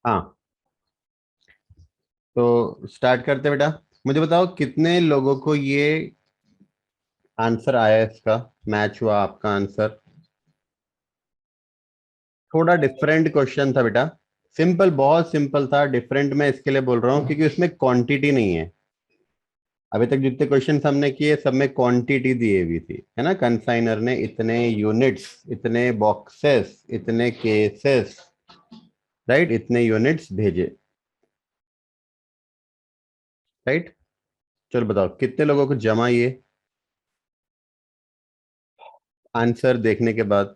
हाँ, तो स्टार्ट करते बेटा। मुझे बताओ कितने लोगों को ये आंसर आया है, इसका मैच हुआ आपका आंसर। थोड़ा डिफरेंट क्वेश्चन था बेटा। सिंपल, बहुत सिंपल था। डिफरेंट मैं इसके लिए बोल रहा हूँ क्योंकि उसमें क्वांटिटी नहीं है। अभी तक जितने क्वेश्चन हमने किए सब में क्वांटिटी दी हुई थी, है ना। कंसाइनर ने इतने यूनिट्स, इतने बॉक्सेस, इतने केसेस, राइट, इतने यूनिट्स भेजे, राइट। चलो बताओ कितने लोगों को जमा ये आंसर देखने के बाद।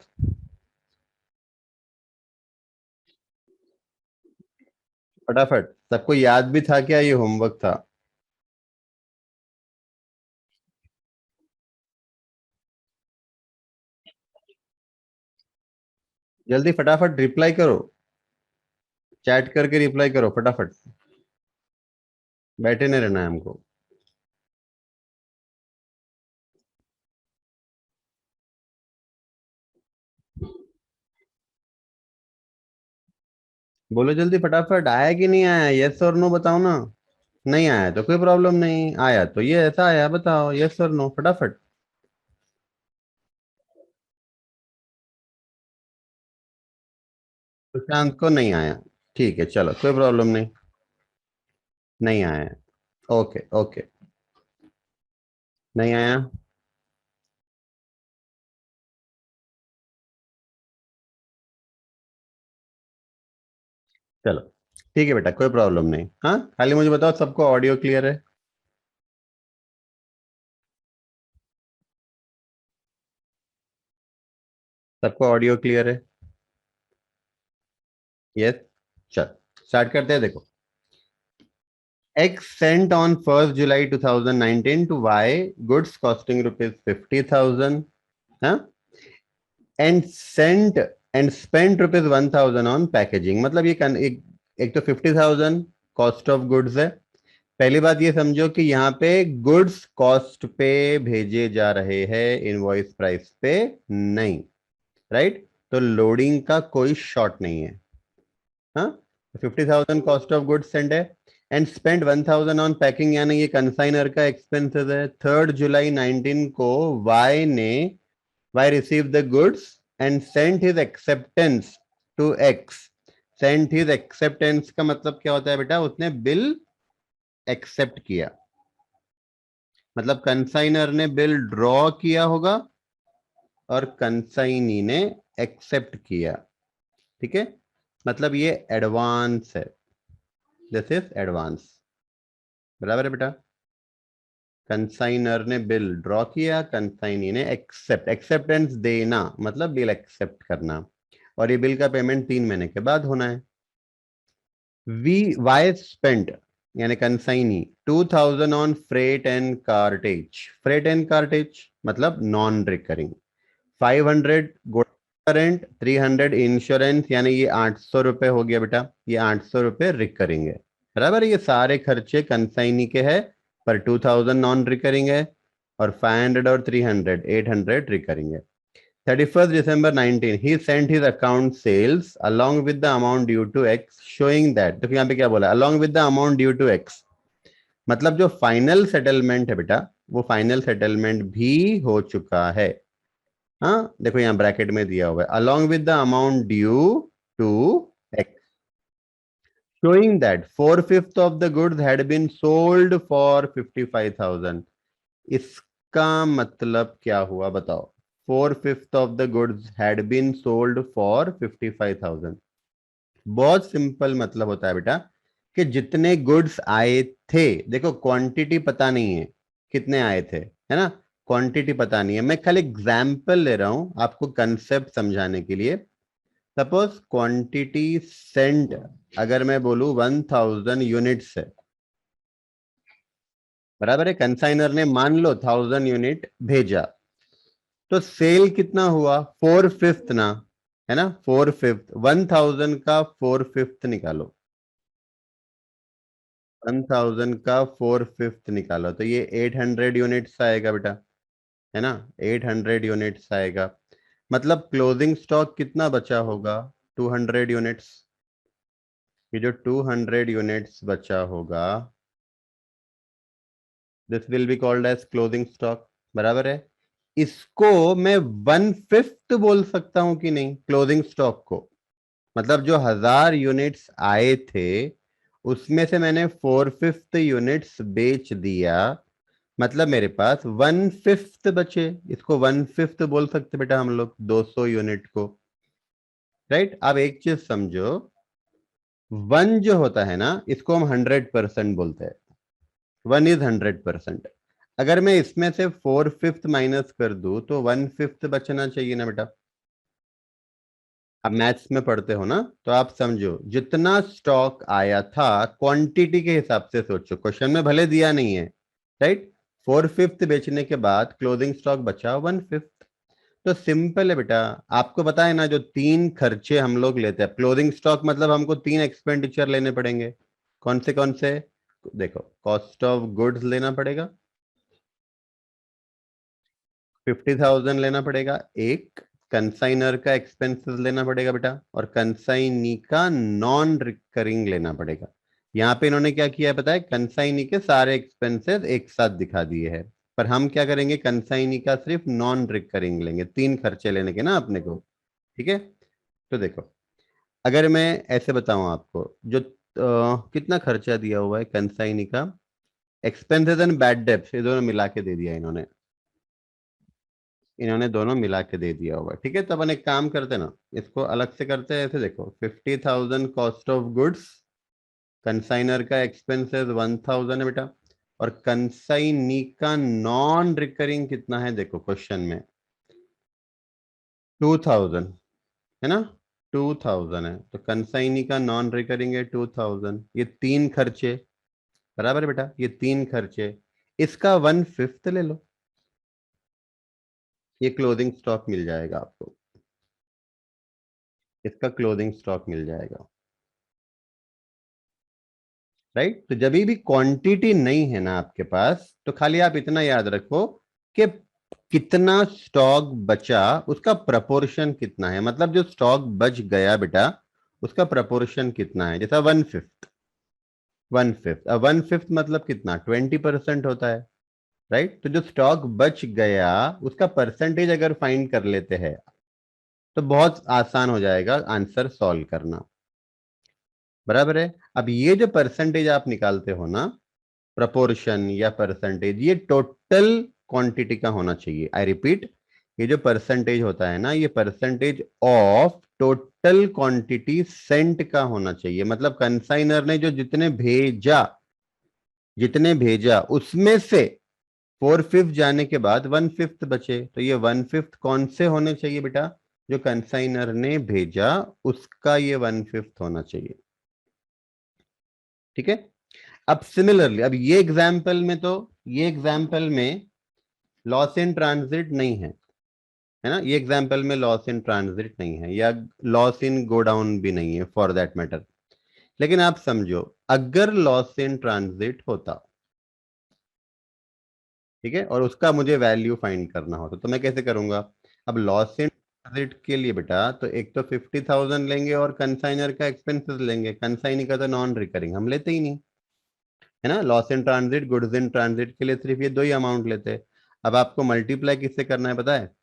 फटाफट, सबको याद भी था क्या, ये होमवर्क था? जल्दी फटाफट रिप्लाई करो, चैट करके रिप्लाई करो फटाफट। बैठे नहीं रहना है हमको। बोलो जल्दी फटाफट, आया कि नहीं आया, यस और नो बताओ ना। नहीं आया तो कोई प्रॉब्लम नहीं, आया तो ये ऐसा आया, बताओ यस और नो फटाफट। सुशांत को नहीं आया, ठीक है, चलो कोई प्रॉब्लम नहीं। नहीं आया, ओके ओके। नहीं आया, चलो ठीक है बेटा, कोई प्रॉब्लम नहीं। हाँ, खाली मुझे बताओ सबको ऑडियो क्लियर है? सबको ऑडियो क्लियर है? यस। चल स्टार्ट करते हैं, देखो। X sent on 1st July 2019 to Y goods costing rupees 50,000, हाँ, and sent and spent rupees 1,000 on packaging। मतलब ये एक तो 50,000 कॉस्ट ऑफ गुड्स है। पहली बात ये समझो कि यहाँ पे गुड्स कॉस्ट पे भेजे जा रहे हैं, इनवॉइस प्राइस पे नहीं, राइट। तो लोडिंग का कोई शॉर्ट नहीं है। हाँ, 50,000 कॉस्ट ऑफ गुड्स सेंड है, एंड स्पेंड 1,000 ऑन पैकिंग, यानी ये कंसाइनर का एक्सपेंसेस है। 3rd July 2019 को Y receive the goods and sent his acceptance to X. Sent his acceptance का मतलब क्या होता है बेटा, उसने बिल एक्सेप्ट किया। मतलब कंसाइनर ने बिल ड्रॉ किया होगा और कंसाइनी ने एक्सेप्ट किया, ठीक है। मतलब ये एडवांस है, दिस इज एडवांस, बराबर है बेटा। कंसाइनर ने बिल ड्रॉ किया, कंसाइनी ने एक्सेप्ट, एक्सेप्टेंस देना मतलब बिल एक्सेप्ट करना, और ये बिल का पेमेंट 3 महीने के बाद होना है। वी वाई स्पेंट, यानी consignee 2,000 on freight and cartage. Freight and cartage मतलब non recurring. 500 good current, 300 insurance, यानी ये 800 रुपए हो गया बेटा। ये 800 रुपए रिकरिंग है, बराबर है। ये सारे खर्चे कंसाइनी के हैं, पर 2,000 नॉन रिकरिंग है, और 500 और 300 800 रिकरिंग है। 31st December 2019 he sent his account sales along with the amount due to X, showing that, तो यहाँ पे क्या बोला, along with the amount due to X। मतलब जो फाइनल सेटलमेंट है बेटा, वो फाइनल सेटलमेंट भी हो चुका है। हाँ, देखो यहाँ ब्रैकेट में दिया हुआ है, along with the amount due to X, showing that 4/5 of the goods had been sold for 55,000। इसका मतलब क्या हुआ बताओ? 4/5 of the goods had been sold for 55,000। बहुत सिंपल मतलब होता है बेटा कि जितने गुड्स आए थे, देखो क्वांटिटी पता नहीं है कितने आए थे, है ना। क्वांटिटी पता नहीं है, मैं खाली एग्जाम्पल ले रहा हूं आपको कंसेप्ट समझाने के लिए। सपोज क्वांटिटी सेंट, अगर मैं बोलूं 1,000 यूनिट्स है, बराबर है। कंसाइनर ने मान लो 1,000 यूनिट भेजा, तो सेल कितना हुआ, 4/5 ना, है ना। 4/5, 1,000 का 4/5 निकालो, 1,000 का 4/5 निकालो, तो ये 800 यूनिट्स आएगा बेटा, है ना। 800 यूनिट्स आएगा। मतलब क्लोजिंग स्टॉक कितना बचा होगा, 200 यूनिट्स। ये जो 200 यूनिट्स बचा होगा, this will be called as closing stock, बराबर है। इसको मैं 1/5 बोल सकता हूं कि नहीं, क्लोजिंग स्टॉक को। मतलब जो 1000 यूनिट्स आए थे उसमें से मैंने 4/5 यूनिट्स बेच दिया, मतलब मेरे पास 1/5 बचे। इसको 1/5 बोल सकते बेटा हम लोग 200 यूनिट को, राइट। अब एक चीज समझो, वन जो होता है ना, इसको हम 100% बोलते हैं। One is 100%। अगर मैं इसमें से 4/5 माइनस कर दूं तो 1/5 बचना चाहिए ना बेटा। अब मैथ्स में पढ़ते हो ना, तो आप समझो जितना स्टॉक आया था क्वांटिटी के हिसाब से सोचो, क्वेश्चन में भले दिया नहीं है, राइट। 4/5 बेचने के बाद क्लोजिंग स्टॉक बचा 1/5। तो सिंपल है बेटा। आपको पता है ना, जो 3 खर्चे हम लोग लेते हैं क्लोजिंग स्टॉक, मतलब हमको 3 एक्सपेंडिचर लेने पड़ेंगे। कौन से? देखो, कॉस्ट ऑफ गुड्स लेना पड़ेगा, 50,000 लेना पड़ेगा। एक कंसाइनर का एक्सपेंसेस लेना पड़ेगा बेटा, और कंसाइनी का नॉन रिकरिंग लेना पड़ेगा। यहाँ पे इन्होंने क्या किया है पता है, कंसाइनी के सारे एक्सपेंसेस एक साथ दिखा दिए हैं, पर हम क्या करेंगे, कंसाइनी का सिर्फ नॉन रिकरिंग लेंगे। 3 खर्चे लेने के ना अपने को, ठीक है। तो देखो, अगर मैं ऐसे बताऊं आपको, जो कितना खर्चा दिया हुआ है कंसाइनी का, एक्सपेंसेस एंड बैड डेब्ट्स, ये दोनों मिला के दे दिया इन्होंने। इन्होंने दोनों मिला के दे दिया होगा, ठीक है। तो अपन एक काम करते ना, इसको अलग से करते हैं। ऐसे देखो, 50,000 कॉस्ट ऑफ गुड्स, कंसाइनर का एक्सपेंसेस 1,000 है बेटा, और कंसाइनी का नॉन रिकरिंग कितना है देखो क्वेश्चन में, 2,000 है ना। 2,000 है, तो कंसाइनी का नॉन रिकरिंग है 2,000। ये 3 खर्चे, बराबर है बेटा, ये 3 खर्चे, इसका 1/5 ले लो, ये क्लोजिंग स्टॉक मिल जाएगा आपको। इसका क्लोजिंग स्टॉक मिल जाएगा, राइट। तो जब भी क्वांटिटी नहीं है ना आपके पास, तो खाली आप इतना याद रखो कि कितना स्टॉक बचा, उसका प्रपोर्शन कितना है। मतलब जो स्टॉक बच गया बेटा, उसका प्रपोर्शन कितना है। जैसा 1/5, 1/5, 1/5 मतलब कितना, 20% होता है, राइट। तो जो स्टॉक बच गया उसका परसेंटेज अगर फाइंड कर लेते हैं, तो बहुत आसान हो जाएगा आंसर सॉल्व करना, बराबर है। अब ये जो परसेंटेज आप निकालते हो ना, प्रपोर्शन या परसेंटेज, ये टोटल क्वांटिटी का होना चाहिए। आई रिपीट, ये जो परसेंटेज होता है ना, ये percentage of total quantity sent का होना चाहिए। मतलब कंसाइनर ने जो जितने भेजा उसमें से 4/5 जाने के बाद 1/5 बचे, तो ये 1/5 कौन से होने चाहिए बेटा, जो कंसाइनर ने भेजा उसका ये 1/5 होना चाहिए, ठीक है। अब सिमिलरली, अब ये एग्जाम्पल में लॉस इन ट्रांजिट नहीं है ना। ये एग्जाम्पल में लॉस इन ट्रांजिट नहीं है, या लॉस इन गोडाउन भी नहीं है फॉर दैट मैटर। लेकिन आप समझो, अगर लॉस इन ट्रांजिट होता, ठीक है, और उसका मुझे वैल्यू फाइंड करना होता, तो मैं कैसे करूंगा। अब लॉस इन ट्रांजिट के लिए बेटा, तो एक तो 50,000 लेंगे और कंसाइनर का एक्सपेंसेस लेंगे। कंसाइनी का तो नॉन रिकरिंग हम लेते ही नहीं, है ना। Loss in transit, goods in transit के लिए सिर्फ ये दो ही अमाउंट लेते हैं। अब आपको मल्टीप्लाई किससे करना है पता है,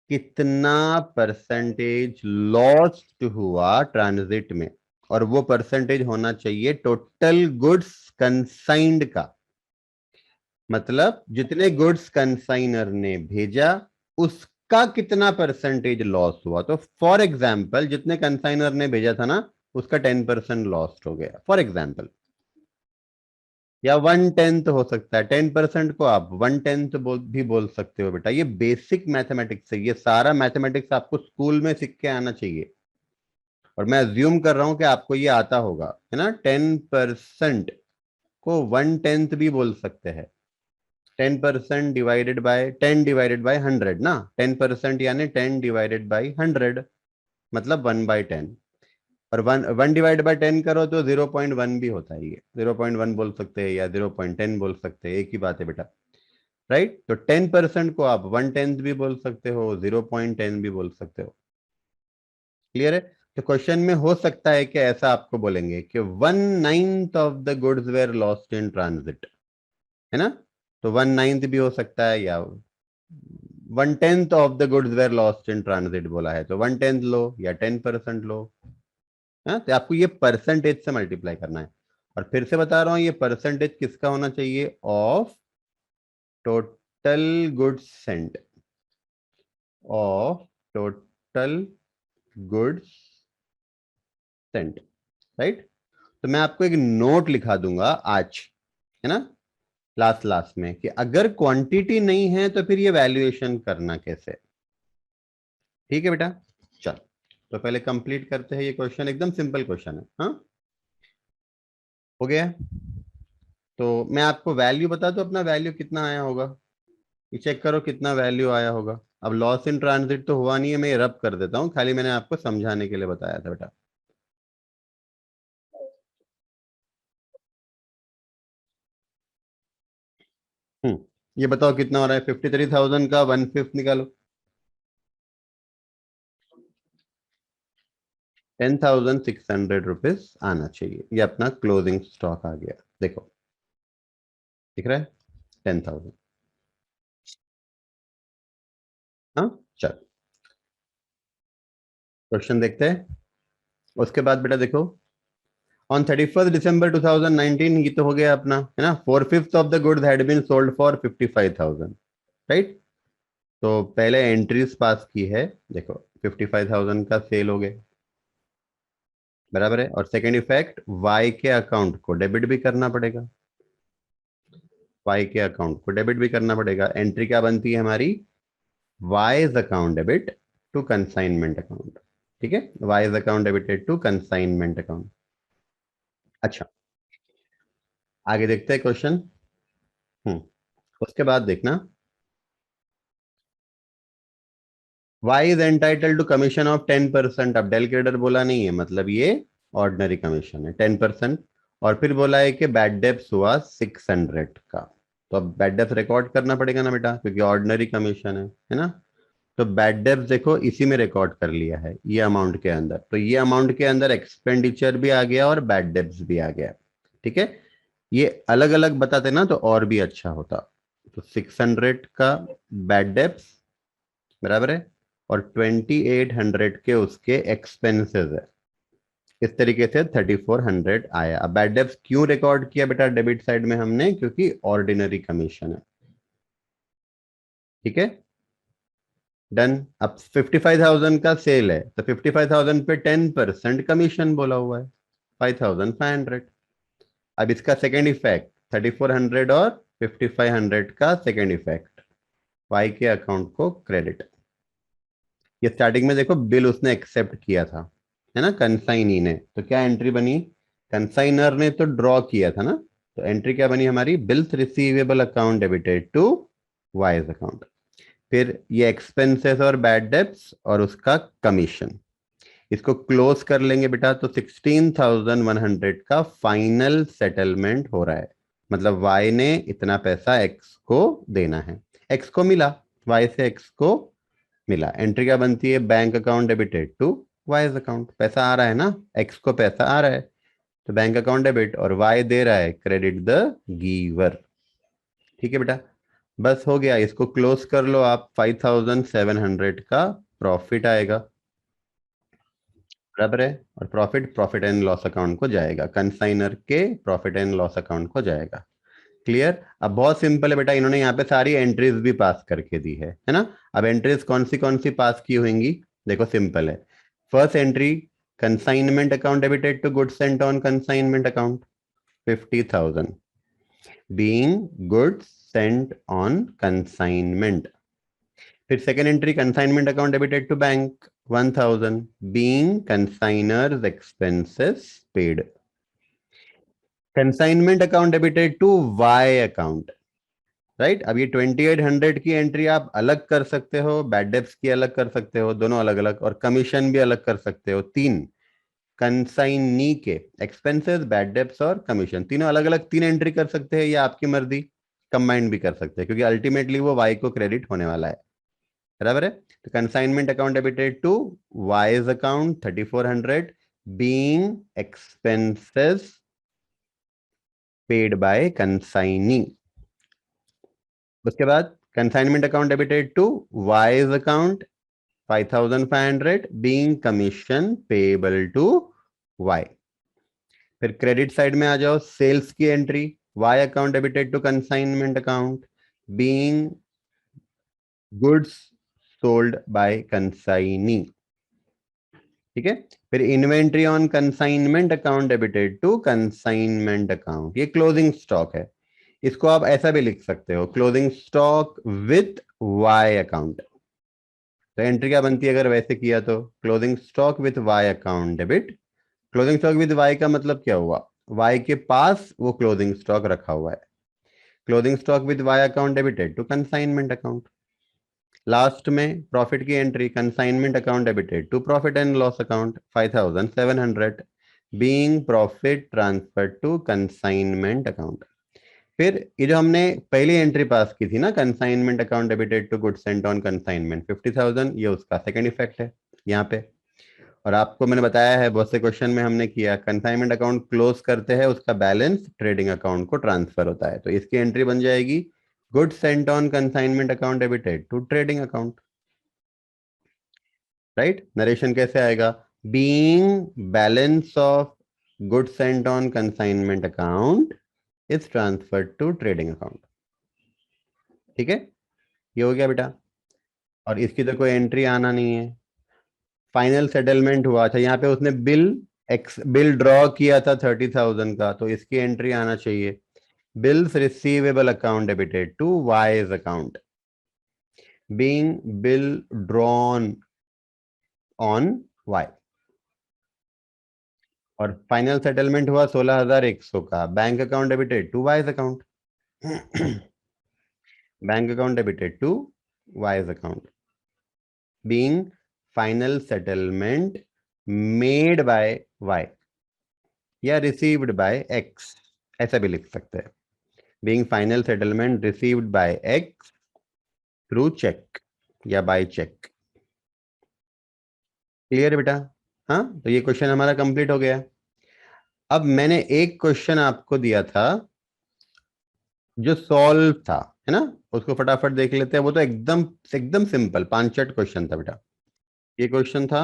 कितना परसेंटेज लॉस्ट हुआ ट्रांजिट में, और वो परसेंटेज होना चाहिए टोटल गुड्स कंसाइंड का। मतलब जितने गुड्स कंसाइनर ने भेजा उसका कितना परसेंटेज लॉस हुआ। तो फॉर एग्जाम्पल, जितने कंसाइनर ने भेजा था ना, उसका 10% लॉस्ट हो गया फॉर एग्जाम्पल, या 1/10 हो सकता है। 10% को आप 1/10 भी बोल सकते हो बेटा। ये बेसिक मैथमेटिक्स है, ये सारा मैथमेटिक्स आपको स्कूल में सीख के आना चाहिए, और मैं अज्यूम कर रहा हूं कि आपको ये आता होगा, है ना। 10% को 1/10 भी बोल सकते हैं। 10% डिवाइडेड बाय 100 ना, 10% यानी 10/100, मतलब 1/10। और वन वन डिवाइड बाय 10 करो तो 0.1 भी होता है। ये 0.1 बोल सकते हैं या 0.10 बोल सकते हैं, एक ही बात है बेटा, राइट। तो 10% को आप 1/10 भी बोल सकते हो, 0.10 भी बोल सकते हो। क्लियर है। तो क्वेश्चन में हो सकता है कि ऐसा आपको बोलेंगे कि 1/9 of the goods where lost in transit, है ना? तो 1/9 भी हो सकता है, या 1/10 of the goods where lost in transit बोला है तो 1/10 लो या 10% लो। हाँ, तो आपको ये परसेंटेज से मल्टीप्लाई करना है। और फिर से बता रहा हूं, ये परसेंटेज किसका होना चाहिए? Of total goods Saint, of total goods Saint, right? तो मैं आपको एक नोट लिखा दूंगा आज, है ना, लास्ट लास्ट में, कि अगर क्वांटिटी नहीं है तो फिर ये वैल्यूएशन करना कैसे। ठीक है बेटा, चल तो पहले कंप्लीट करते हैं ये क्वेश्चन, एकदम सिंपल क्वेश्चन है। हाँ, हो गया। तो मैं आपको वैल्यू बता दूं, अपना वैल्यू कितना आया होगा, ये चेक करो कितना वैल्यू आया होगा। अब लॉस इन ट्रांजिट तो हुआ नहीं है, मैं ये रब कर देता हूँ, खाली मैंने आपको समझाने के लिए बताया था बेटा। ये बताओ कितना हो रहा है? 53,000 का 1/5 निकालो। 10,600 रुपीज आना चाहिए, ये अपना क्लोजिंग स्टॉक आ गया। देखो दिख रहा है, 10,000। हाँ, चल क्वेश्चन देखते हैं। उसके बाद बेटा देखो, ऑन 31 दिसंबर 2019, ये तो हो गया अपना, है ना, 4/5 of the goods had been sold for 55,000, right? तो पहले एंट्रीज पास की है, देखो 55,000 का सेल हो गया, बराबर है। और सेकंड इफेक्ट, वाई के अकाउंट को डेबिट भी करना पड़ेगा, वाई के अकाउंट को डेबिट भी करना पड़ेगा। एंट्री क्या बनती है हमारी? Y's account debit to consignment account. ठीक है, Y's account debited to consignment account. अच्छा, आगे देखते हैं क्वेश्चन। उसके बाद देखना, Y is entitle to commission of 10%। अब डेल क्रेडिटर बोला नहीं है, मतलब ये ऑर्डिनरी कमीशन है 10%। और फिर बोला है कि बैड डेप्स हुआ 600 का। तो अब बैड डेप्स रिकॉर्ड करना पड़ेगा ना बेटा, क्योंकि ऑर्डिनरी कमीशन है ना? तो बैड डेप्स देखो इसी में रिकॉर्ड कर लिया है, ये अमाउंट के अंदर। तो ये अमाउंट के अंदर एक्सपेंडिचर भी आ गया और बैड डेप्स भी आ गया। ठीक है, ये अलग अलग बताते ना तो और भी अच्छा होता। तो 600 का बैड डेप्स, बराबर है, और 2800 के उसके एक्सपेंसेस है। इस तरीके से 3400 आया। अब बैड डेप्स क्यों रिकॉर्ड किया बेटा डेबिट साइड में हमने? क्योंकि ऑर्डिनरी कमीशन है। ठीक है, डन। अब 55,000 का सेल है, तो 55,000 पे 10% कमीशन बोला हुआ है, 5,500। अब इसका सेकेंड इफेक्ट, 3400 और 5500 का सेकेंड इफेक्ट, वाई के अकाउंट को क्रेडिट। ये स्टार्टिंग में देखो बिल उसने एक्सेप्ट किया था, है ना, कंसाइनी ने, तो क्या एंट्री बनी? कंसाइनर ने तो ड्रॉ किया था ना, तो एंट्री क्या बनी हमारी? Bills receivable account debited to Y's account. फिर ये एक्सपेंसेस और बैड डेब्ट्स और उसका कमीशन, इसको क्लोज कर लेंगे बेटा, तो 16,100 का फाइनल सेटलमेंट हो रहा है। मतलब वाई ने इतना पैसा एक्स को देना है, एक्स को मिला, वाई से एक्स को मिला। एंट्री क्या बनती है? Bank account debited to Y's account. पैसा आ रहा है ना, एक्स को पैसा आ रहा है, तो बैंक अकाउंट डेबिट, और वाई दे रहा है क्रेडिट द गीवर। ठीक है बेटा, बस हो गया, इसको क्लोज कर लो आप। 5,700 का प्रॉफिट आएगा, बराबर है। और profit profit and loss account को जाएगा, कंसाइनर के प्रॉफिट एंड लॉस अकाउंट को जाएगा। क्लियर? अब बहुत सिंपल है बेटा, इन्होंने यहाँ पे सारी एंट्रीज भी पास करके दी है ना? अब एंट्रीज कौन सी पास की होंगी? देखो सिंपल है। First entry, consignment account debited to goods sent on consignment account, 50,000 being goods sent on consignment. फिर second entry, consignment account debited to bank, 1,000 being consignor's expenses paid. Consignment account debited to Y account, right? अब ये 2800 की entry आप अलग कर सकते हो, bad debts की अलग कर सकते हो, दोनों अलग अलग, और कमीशन भी अलग कर सकते हो। तीन कंसाइनी के एक्सपेंसेस, बैड डेब्ट्स और कमीशन, तीनों अलग अलग तीन एंट्री कर सकते हैं, या आपकी मर्जी कंबाइंड भी कर सकते हैं, क्योंकि अल्टीमेटली वो वाई को क्रेडिट होने वाला है। बराबर है। तो consignment account debited to Y's account 3400 being expenses paid by consignee. उसके बाद consignment account debited to Y's account 5500 being commission payable to Y. फिर क्रेडिट साइड में आ जाओ, सेल्स की entry, Y account debited to consignment account being goods sold by consignee. ठीक है। फिर inventory on consignment account debited to consignment account, ये closing stock है। इसको आप ऐसा भी लिख सकते हो, closing stock with Y account. तो एंट्री क्या बनती है अगर वैसे किया तो, closing stock with Y account debit. Closing stock with Y का मतलब क्या हुआ, वाई के पास वो क्लोजिंग स्टॉक रखा हुआ है। Closing stock with Y account debited to consignment account. Last में प्रॉफिट की entry, consignment account debited to profit and loss account 5700 being profit transfer to consignment account. फिर ये जो हमने पहली एंट्री पास की थी ना, consignment account debited to goods sent on consignment 50,000, ये उसका सेकंड इफेक्ट है यहाँ पे। और आपको मैंने बताया है बहुत से क्वेश्चन में हमने किया, कंसाइनमेंट अकाउंट क्लोज करते हैं, उसका बैलेंस ट्रेडिंग अकाउंट को ट्रांसफर होता है। तो इसकी एंट्री बन जाएगी goods sent on consignment account debited to trading account. Right, narration कैसे आएगा, being balance of goods sent on consignment account is transferred to trading account. ठीक है, ये हो गया बेटा। और इसकी तो कोई एंट्री आना नहीं है। फाइनल सेटलमेंट हुआ था, यहाँ पे उसने बिल ड्रॉ किया था 30,000 का, तो इसकी एंट्री आना चाहिए bills receivable account debited to Y's account being bill drawn on Y. और फाइनल सेटलमेंट हुआ 16,100 का, bank account debited to Y's account bank account debited to Y's account being final settlement made by Y या received by X, ऐसा भी लिख सकते हैं, being final settlement received by X through cheque या by cheque. Clear बेटा। हाँ, तो ये क्वेश्चन हमारा कंप्लीट हो गया। अब मैंने एक क्वेश्चन आपको दिया था जो सॉल्व था, है ना, उसको फटाफट देख लेते हैं। वो तो एकदम एकदम सिंपल 5 क्वेश्चन था बेटा। ये क्वेश्चन था,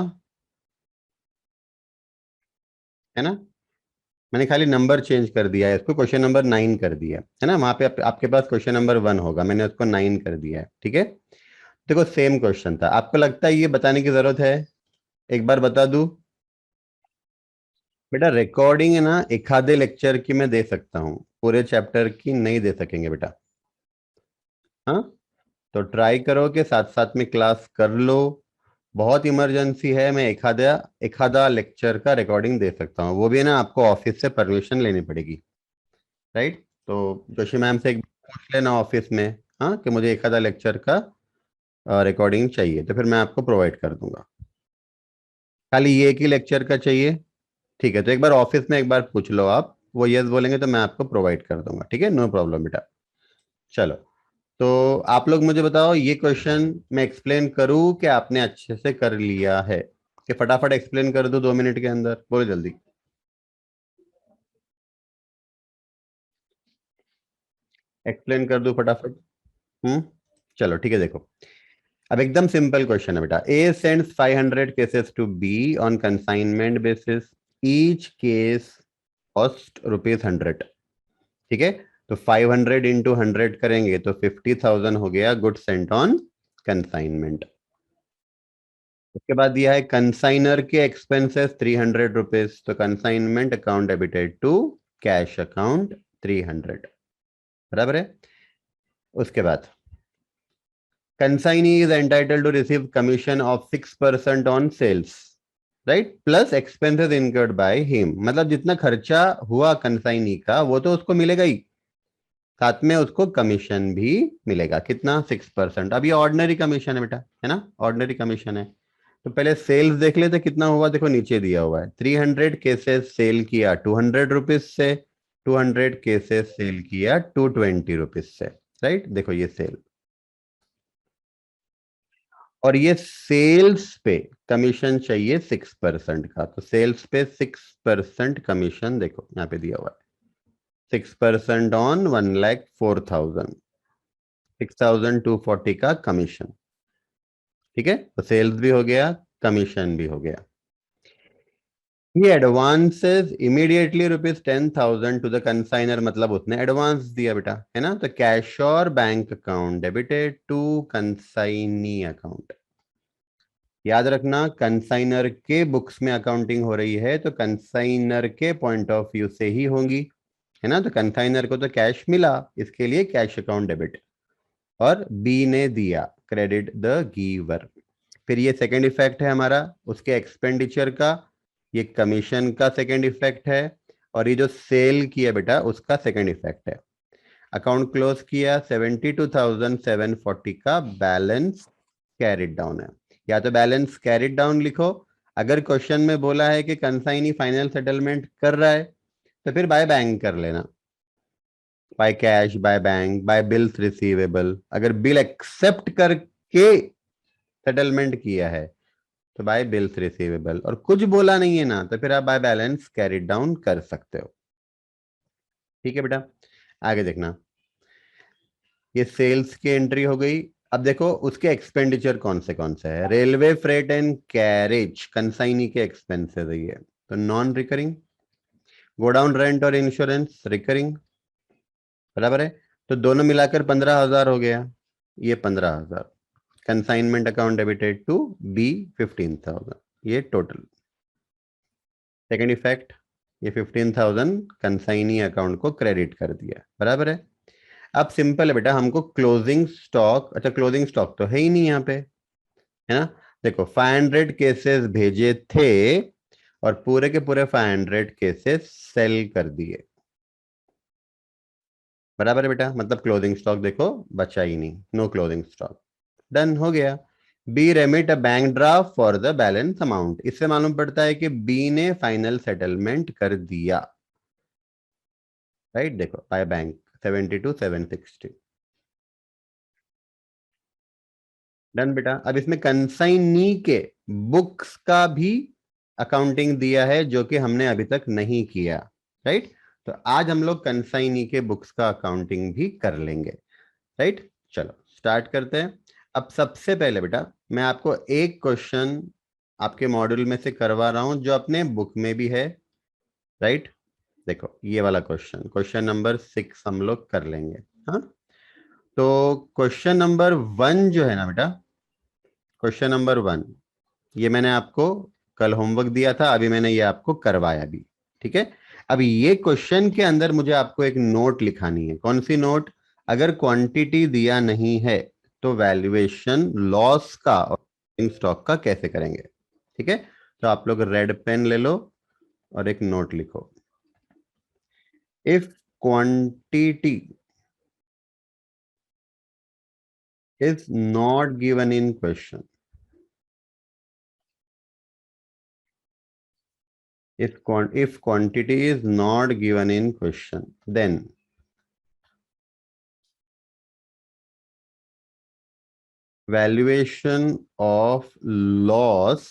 है ना, मैंने खाली नंबर चेंज कर दिया है, इसको क्वेश्चन नंबर 9 कर दिया है ना। वहां पे आपके पास क्वेश्चन नंबर 1 होगा, मैंने उसको 9 कर दिया है। ठीक है, देखो सेम क्वेश्चन था, आपको लगता है ये बताने की जरूरत है, एक बार बता दूं बेटा। रिकॉर्डिंग है ना, एक आधे लेक्चर की मैं दे सकता हूँ, पूरे चैप्टर की नहीं दे सकेंगे बेटा। हाँ, तो ट्राई करो कि साथ साथ में क्लास कर लो। बहुत इमरजेंसी है, मैं एक आधा लेक्चर का रिकॉर्डिंग दे सकता हूँ, वो भी है ना आपको ऑफिस से परमिशन लेनी पड़ेगी। राइट, तो जोशी मैम से एक बार पूछ लेना ऑफिस में, हाँ, कि मुझे एक आधा लेक्चर का रिकॉर्डिंग चाहिए, तो फिर मैं आपको प्रोवाइड कर दूंगा। खाली ये एक ही लेक्चर का चाहिए, ठीक है, तो एक बार ऑफिस में एक बार पूछ लो आप, वो यस बोलेंगे तो मैं आपको प्रोवाइड कर दूंगा। ठीक है, नो प्रॉब्लम बेटा। चलो, तो आप लोग मुझे बताओ, ये क्वेश्चन मैं एक्सप्लेन करूं कि आपने अच्छे से कर लिया है, कि फटाफट एक्सप्लेन कर दूं 2 मिनट के अंदर, बोलो जल्दी। एक्सप्लेन कर दूं फटाफट। चलो ठीक है, देखो, अब एकदम सिंपल क्वेश्चन है बेटा। A sends 500 cases to be on consignment basis, each case cost ₹100। ठीक है, तो 500 इंटू 100 करेंगे तो 50,000 हो गया गुड सेंट ऑन कंसाइनमेंट। उसके बाद दिया है कंसाइनर के एक्सपेंसेस ₹300, तो consignment account debited to cash account 300। बराबर है। उसके बाद consignee is entitled to receive commission of 6% on sales, right, plus expenses incurred by him, मतलब जितना खर्चा हुआ कंसाइनी का वो तो उसको मिलेगा ही, साथ में उसको कमीशन भी मिलेगा, कितना, 6%। अब ये ऑर्डिनरी कमीशन है बेटा, है ना, ऑर्डिनरी कमीशन है। तो पहले सेल्स देख लेते कितना हुआ, देखो नीचे दिया हुआ है, 300 केसेस सेल किया ₹200 से, 200 केसेस सेल किया ₹220 से। राइट, देखो ये सेल। और ये सेल्स पे कमीशन चाहिए 6% का, तो सेल्स पे 6% कमीशन देखो यहाँ पे दिया हुआ है, 6% ऑन 1,04,000, 6,240 का कमीशन। ठीक है, तो सेल्स भी हो गया, कमीशन भी हो गया। ये advances immediately ₹10,000 to the consignor, मतलब उसने एडवांस दिया बेटा, है ना। तो कैश और bank account debited to consignee account. याद रखना, कंसाइनर के बुक्स में अकाउंटिंग हो रही है तो कंसाइनर के पॉइंट ऑफ व्यू से ही होंगी, है ना। तो कंसाइनर को तो कैश मिला, इसके लिए कैश अकाउंट डेबिट, और बी ने दिया क्रेडिट द गिवर। फिर ये सेकंड इफेक्ट है हमारा उसके एक्सपेंडिचर का, ये कमीशन का सेकंड इफेक्ट है, और ये जो सेल किया बेटा उसका सेकंड इफेक्ट है। अकाउंट क्लोज किया, 72,740 का बैलेंस कैरिड डाउन है। या तो बैलेंस कैरिड डाउन लिखो, अगर क्वेश्चन में बोला है कि कंसाइनी फाइनल सेटलमेंट कर रहा है तो फिर बाय बैंक कर लेना, by cash, by bank, by bills receivable. अगर बिल एक्सेप्ट करके सेटलमेंट किया है तो बाय बिल्स रिसीवेबल, और कुछ बोला नहीं है ना तो फिर आप बाय बैलेंस कैरिड डाउन कर सकते हो। ठीक है बेटा, आगे देखना, ये सेल्स की एंट्री हो गई। अब देखो उसके एक्सपेंडिचर कौन से है। Railway freight and carriage consignee के एक्सपेंसेस है ये, तो नॉन रिकरिंग। गोडाउन रेंट और इंश्योरेंस रिकरिंग, बराबर है। तो दोनों मिलाकर 15,000 हो गया, ये 15,000। Consignment account debited to B 15,000, ये टोटल। सेकेंड इफेक्ट, ये 15,000 कंसाइनी अकाउंट को क्रेडिट कर दिया, बराबर है। अब सिंपल है बेटा, हमको क्लोजिंग स्टॉक, अच्छा क्लोजिंग स्टॉक तो है ही नहीं यहाँ पे, है ना। देखो 500 केसेस भेजे थे और पूरे के पूरे 500 केसेस सेल कर दिए, बराबर है बेटा। मतलब क्लोजिंग स्टॉक देखो बचा ही नहीं, नो क्लोजिंग स्टॉक, डन हो गया। B remit a bank draft for the balance amount, इससे मालूम पड़ता है कि बी ने फाइनल सेटलमेंट कर दिया, राइट। देखो बाय बैंक 72,760, डन बेटा। अब इसमें कंसाइनी के बुक्स का भी अकाउंटिंग दिया है जो कि हमने अभी तक नहीं किया, राइट। तो आज हम लोग कंसाइनी के बुक्स का अकाउंटिंग भी कर लेंगे, राइट। चलो स्टार्ट करते हैं। अब सबसे पहले बेटा मैं आपको एक क्वेश्चन आपके मॉड्यूल में से करवा रहा हूं जो अपने बुक में भी है, राइट। देखो ये वाला क्वेश्चन, क्वेश्चन नंबर 6 हम लोग कर लेंगे। हाँ, तो क्वेश्चन नंबर 1 जो है ना बेटा, क्वेश्चन नंबर 1, ये मैंने आपको कल होमवर्क दिया था, अभी मैंने ये आपको करवाया भी, ठीक है। अब ये क्वेश्चन के अंदर मुझे आपको एक नोट लिखानी है। कौन सी नोट? अगर क्वांटिटी दिया नहीं है तो वैल्यूएशन लॉस का और स्टॉक का कैसे करेंगे, ठीक है। तो आप लोग रेड पेन ले लो और एक नोट लिखो। If quantity is not given in question, if quantity is not given in question, then valuation of loss,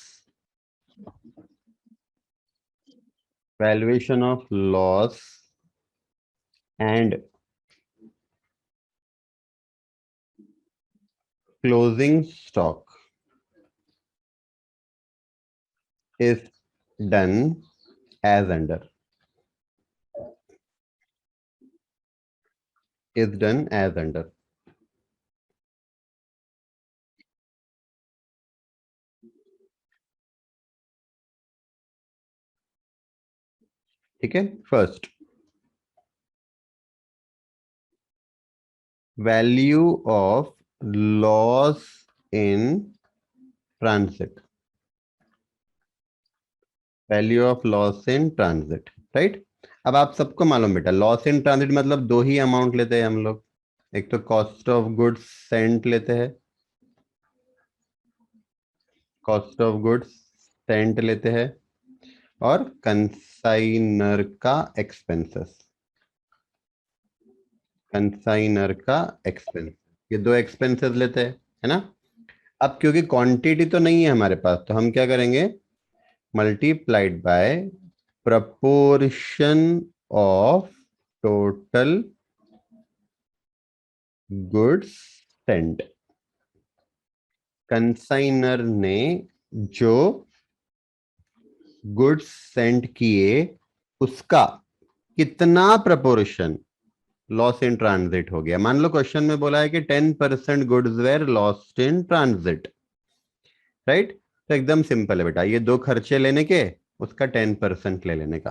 valuation of loss and closing stock is done as under, is done as under। ठीक है, first value of loss in transit, value of loss in transit, right. अब आप सबको मालूम बेटा loss in transit मतलब दो ही amount लेते हैं हम लोग, एक तो कॉस्ट ऑफ गुड्स सेंट लेते हैं, कॉस्ट ऑफ गुड्स सेंट लेते हैं, और कंसाइनर का एक्सपेंसेस, कंसाइनर का एक्सपेंस, ये दो एक्सपेंसेस लेते हैं, है ना। अब क्योंकि क्वांटिटी तो नहीं है हमारे पास, तो हम क्या करेंगे, multiplied by proportion of total goods sent. Consignor ने जो गुड्स सेंड किए उसका कितना प्रपोर्शन लॉस इन ट्रांजिट हो गया। मान लो क्वेश्चन में बोला है कि 10% goods were lost in transit, right. तो एकदम सिंपल है बेटा, ये दो खर्चे लेने के, उसका 10% ले लेने का।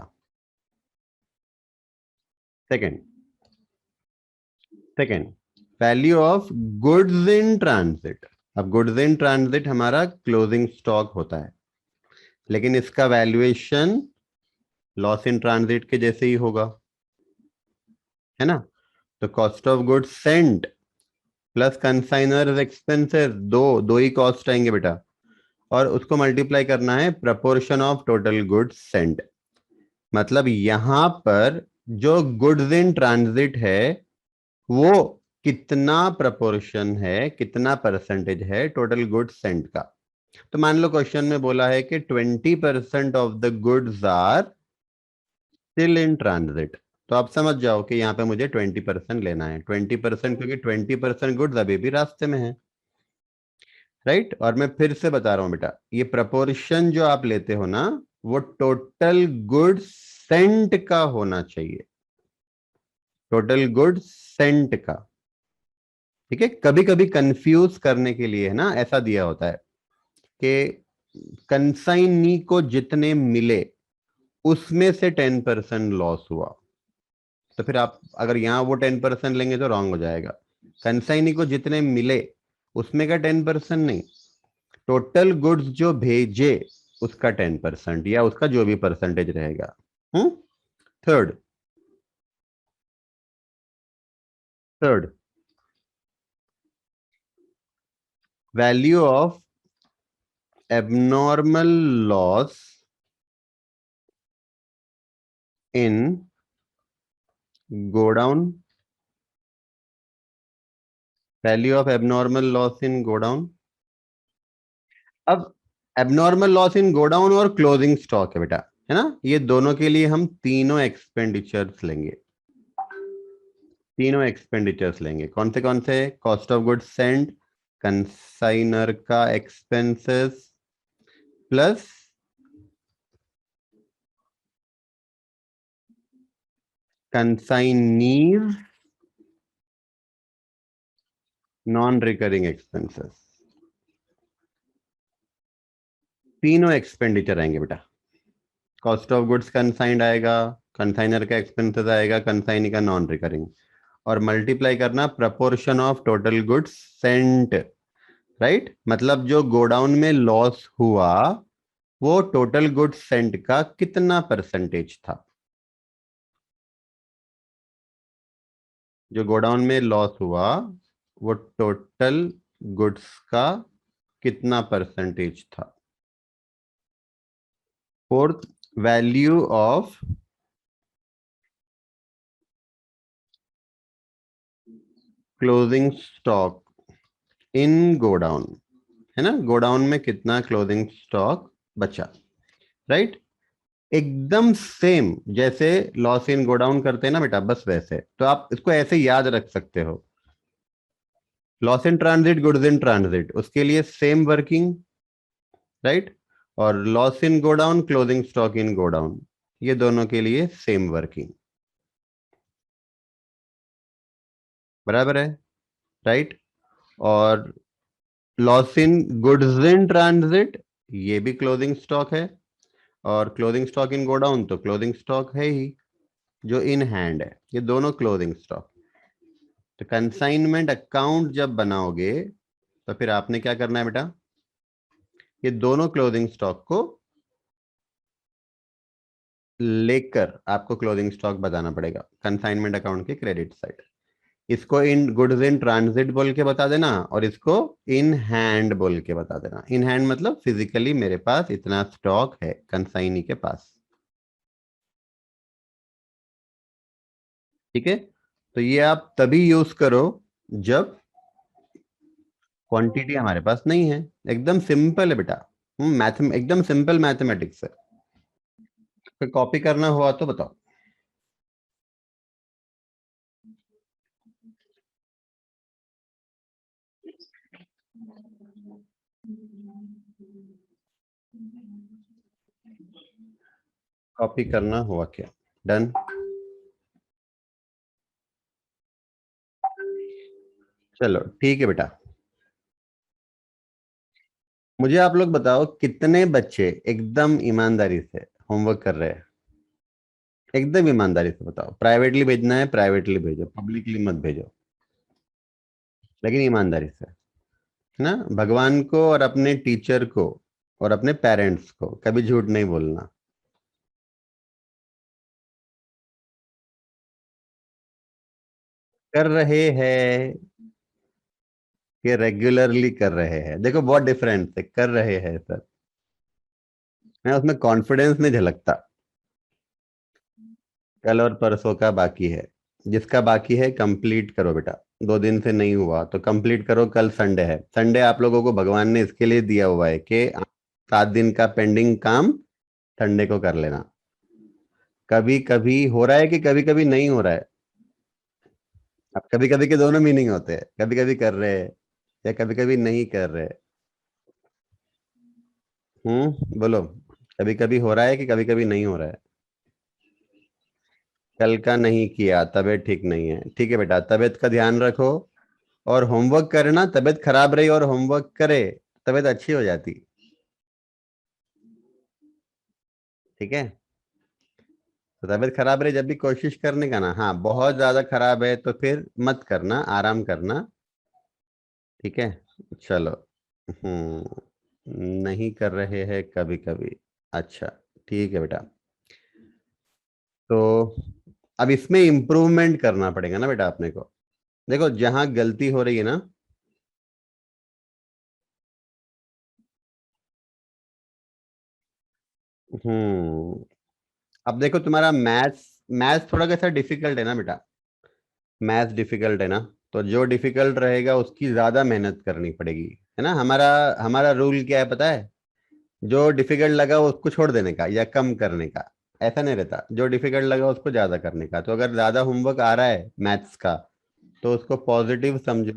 Second, second, value of goods in transit. अब गुड्स इन ट्रांजिट हमारा क्लोजिंग स्टॉक होता है, लेकिन इसका वैल्यूएशन लॉस इन ट्रांजिट के जैसे ही होगा, है ना। तो cost of goods sent plus consignor expenses, दो दो ही कॉस्ट आएंगे बेटा, और उसको मल्टीप्लाई करना है proportion of total goods Saint. मतलब यहां पर जो गुड्स इन ट्रांजिट है वो कितना प्रपोर्शन है, कितना परसेंटेज है टोटल गुड्स सेंट का। तो मान लो क्वेश्चन में बोला है कि 20% of the goods are still in transit, तो आप समझ जाओ कि यहाँ पे मुझे 20% लेना है। 20% क्योंकि 20% गुड्स अभी भी रास्ते में है, राइट। और मैं फिर से बता रहा हूं बेटा, ये प्रपोर्शन जो आप लेते हो ना, वो टोटल गुड्स सेंट का होना चाहिए, टोटल गुड्स सेंट का। ठीक है, कभी कभी कंफ्यूज करने के लिए है ना ऐसा दिया होता है कि कंसाइनी को जितने मिले उसमें से 10% लॉस हुआ, तो फिर आप अगर यहां वो 10% लेंगे तो रॉन्ग हो जाएगा। कंसाइनी को जितने मिले उसमें का 10% नहीं, टोटल गुड्स जो भेजे उसका 10% या उसका जो भी परसेंटेज रहेगा। Hmm. Third, third, value of abnormal loss in godown, value of abnormal loss in godown. अब एबनॉर्मल लॉस इन गोडाउन और क्लोजिंग स्टॉक है बेटा, है ना, ये दोनों के लिए हम तीनों एक्सपेंडिचर्स लेंगे, तीनों एक्सपेंडिचर्स लेंगे। कौन से, cost of goods sent, consignor का expenses plus consignee's non recurring expenses, तीनों एक्सपेंडिचर आएंगे बेटा। कॉस्ट ऑफ गुड्स कंसाइंड आएगा, कंसाइनर का एक्सपेंसेस आएगा, कंसाइनी का नॉन रिकरिंग, और मल्टीप्लाई करना proportion of total goods Saint, right. मतलब जो गोडाउन में लॉस हुआ वो टोटल गुड्स सेंट का कितना परसेंटेज था, जो गोडाउन में लॉस हुआ वो टोटल गुड्स का कितना परसेंटेज था। Fourth, value of closing stock in godown, है ना, गोडाउन में कितना क्लोजिंग स्टॉक बचा, राइट। एकदम सेम जैसे लॉस इन गोडाउन करते हैं ना बेटा, बस वैसे। तो आप इसको ऐसे याद रख सकते हो, loss in transit, goods in transit, उसके लिए सेम वर्किंग, राइट। और loss in godown, closing stock in godown, ये दोनों के लिए सेम वर्किंग, बराबर है, राइट। और loss in goods in transit, ये भी क्लोजिंग स्टॉक है, और क्लोजिंग स्टॉक इन गोडाउन तो क्लोजिंग स्टॉक है ही जो इन हैंड है, ये दोनों क्लोजिंग स्टॉक। तो कंसाइनमेंट अकाउंट जब बनाओगे तो फिर आपने क्या करना है बेटा, ये दोनों क्लोजिंग स्टॉक को लेकर आपको क्लोजिंग स्टॉक बताना पड़ेगा कंसाइनमेंट अकाउंट के क्रेडिट साइड। इसको इन गुड्स इन ट्रांजिट बोल के बता देना, और इसको इन हैंड बोल के बता देना। इन हैंड मतलब फिजिकली मेरे पास इतना स्टॉक है कंसाइनी के पास, ठीक है। तो ये आप तभी यूज करो जब क्वांटिटी हमारे पास नहीं है। एकदम सिंपल है बेटा। मैथ एकदम सिंपल मैथमेटिक्स है। फिर कॉपी करना हुआ तो बताओ। कॉपी करना हुआ क्या? डन। चलो ठीक है बेटा। मुझे आप लोग बताओ कितने बच्चे एकदम ईमानदारी से होमवर्क कर रहे हैं? एकदम ईमानदारी से बताओ। प्राइवेटली भेजना है प्राइवेटली भेजो, पब्लिकली मत भेजो, लेकिन ईमानदारी से। है ना? भगवान को और अपने टीचर को और अपने पेरेंट्स को कभी झूठ नहीं बोलना। कर रहे हैं कि रेगुलरली कर रहे हैं? देखो बहुत डिफरेंस है, कर रहे हैं सर। मैं उसमें कॉन्फिडेंस नहीं झलकता। कल और परसों का बाकी है। जिसका बाकी है कंप्लीट करो बेटा। 2 दिन से नहीं हुआ तो कंप्लीट करो। कल संडे है। संडे आप लोगों को भगवान ने इसके लिए दिया हुआ है कि 7 दिन का पेंडिंग काम संडे को कर लेना। कभी कभी हो रहा है कि कभी कभी नहीं हो रहा है? अब कभी कभी के दोनों मीनिंग होते हैं, कभी कभी कर रहे हैं या कभी कभी नहीं कर रहे। बोलो। कभी कभी हो रहा है कि कभी कभी नहीं हो रहा है? कल का नहीं किया, तबीयत ठीक नहीं है। ठीक है बेटा, तबीयत का ध्यान रखो। और होमवर्क करना, तबीयत खराब रही और होमवर्क करे, तबीयत अच्छी हो जाती। ठीक है? तो तबीयत खराब रही जब भी कोशिश करने का ना। हाँ, बहुत ज्यादा खराब है तो फिर मत करना, आराम करना। ठीक है? चलो। नहीं कर रहे हैं कभी कभी। अच्छा। ठीक है बेटा। तो अब इसमें इम्प्रूवमेंट करना पड़ेगा ना बेटा अपने को। देखो जहां गलती हो रही है ना। हम्म अब देखो तुम्हारा मैथ्स मैथ्स थोड़ा कैसा डिफिकल्ट है ना बेटा। मैथ्स डिफिकल्ट है ना। तो जो डिफिकल्ट रहेगा उसकी ज्यादा मेहनत करनी पड़ेगी। है ना? हमारा हमारा रूल क्या है पता है? जो डिफिकल्ट लगा उसको छोड़ देने का या कम करने का। ऐसा नहीं रहता, जो डिफिकल्ट लगा उसको ज्यादा करने का। तो अगर ज्यादा होमवर्क आ रहा है मैथ्स का तो उसको पॉजिटिव समझो।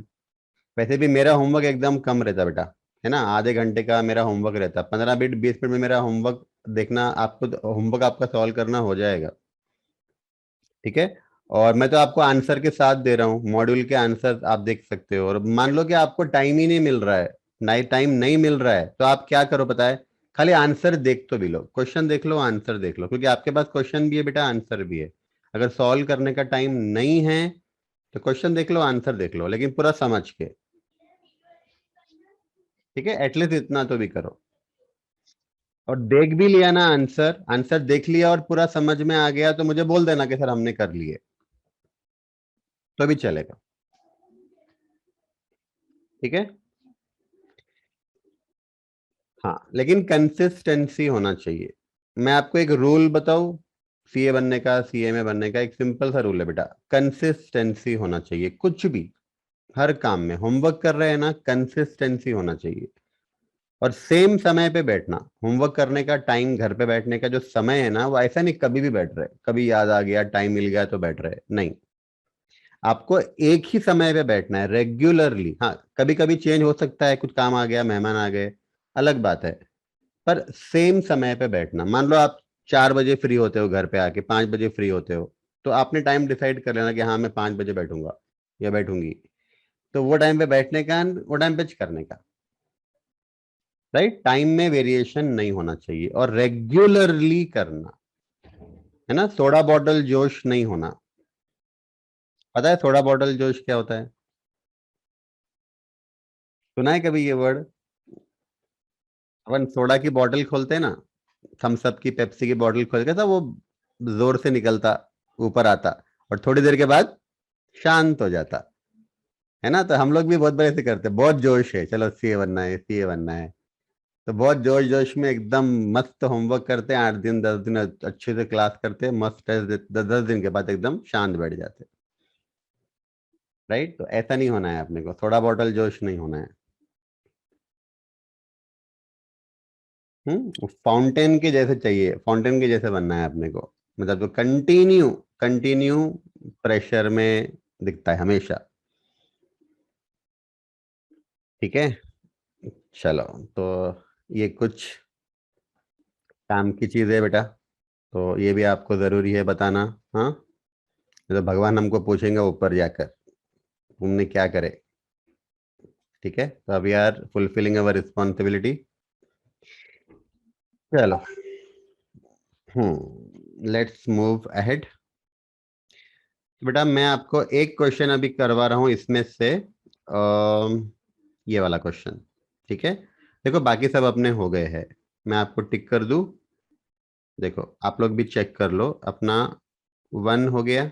वैसे भी मेरा होमवर्क एकदम कम रहता बेटा। है ना? आधे घंटे का मेरा होमवर्क रहता, 15 मिनट 20 मिनट में मेरा होमवर्क देखना। आपको होमवर्क आपका सॉल्व करना हो जाएगा। ठीक है? और मैं तो आपको आंसर के साथ दे रहा हूँ, मॉड्यूल के आंसर आप देख सकते हो। और मान लो कि आपको टाइम ही नहीं मिल रहा है, नहीं टाइम नहीं मिल रहा है, तो आप क्या करो पता है? खाली आंसर देख तो भी लो, क्वेश्चन देख लो, आंसर देख लो, क्योंकि आपके पास क्वेश्चन भी है बेटा, आंसर भी है। अगर सॉल्व करने का टाइम नहीं है तो क्वेश्चन देख लो, आंसर देख लो, लेकिन पूरा समझ के। ठीक है? एटलीस्ट इतना तो भी करो। और देख भी लिया ना आंसर, आंसर देख लिया और पूरा समझ में आ गया तो मुझे बोल देना कि सर हमने कर लिए, तो भी चलेगा। ठीक है? हाँ, लेकिन कंसिस्टेंसी होना चाहिए। मैं आपको एक रूल बताऊं, सीए बनने का, सीए में बनने का। एक सिंपल सा रूल है बेटा, कंसिस्टेंसी होना चाहिए कुछ भी। हर काम में होमवर्क कर रहे हैं ना, कंसिस्टेंसी होना चाहिए। और सेम समय पे बैठना। होमवर्क करने का टाइम, घर पे बैठने का जो समय है ना, वो ऐसा नहीं कभी भी बैठ रहे, कभी याद आ गया टाइम मिल गया तो बैठ रहे, नहीं। आपको एक ही समय पे बैठना है रेगुलरली। हाँ, कभी कभी चेंज हो सकता है, कुछ काम आ गया, मेहमान आ गए, अलग बात है। पर सेम समय पे बैठना। मान लो आप 4 बजे फ्री होते हो, घर पे आके 5 बजे फ्री होते हो, तो आपने टाइम डिसाइड कर लेना कि हाँ मैं 5 बजे बैठूंगा या बैठूंगी। तो वो टाइम पे बैठने का, वो टाइम पे करने का। राइट? टाइम में वेरिएशन नहीं होना चाहिए और रेगुलरली करना। है ना? सोडा बॉटल जोश नहीं होना। पता है सोडा बॉटल जोश क्या होता है? सुना है कभी ये वर्ड? अपन सोडा की बोतल खोलते हैं ना, थम्स अप की, पेप्सी की बोतल खोल के, था वो जोर से निकलता, ऊपर आता, और थोड़ी देर के बाद शांत हो जाता। है ना? तो हम लोग भी बहुत बड़े से करते हैं, बहुत जोश है, चलो सीए बनना है, सीए बनना है। तो बहुत जोश जोश में एकदम मस्त होमवर्क करते हैं, 8 दिन 10 दिन अच्छे से क्लास करते हैं, मस्त टेस्ट देते, 10 10 दिन के बाद एकदम शांत बैठ जाते। राइट? तो ऐसा नहीं होना है अपने को, थोड़ा बॉटल जोश नहीं होना है। फाउंटेन के जैसे चाहिए, फाउंटेन के जैसे बनना है अपने को, मतलब तो कंटिन्यू कंटिन्यू प्रेशर में दिखता है हमेशा। ठीक है, चलो। तो ये कुछ काम की चीज है बेटा, तो ये भी आपको जरूरी है बताना। हाँ, तो भगवान हमको पूछेंगे ऊपर जाकर तुमने क्या करे। ठीक है, तो अब यार फुलफिलिंग अवर रिस्पॉन्सिबिलिटी। चलो, लेट्स मूव अहेड। बेटा मैं आपको एक क्वेश्चन अभी करवा रहा हूं इसमें से, ये वाला क्वेश्चन। ठीक है, देखो बाकी सब अपने हो गए हैं, मैं आपको टिक कर दूं। देखो आप लोग भी चेक कर लो अपना। 1 हो गया।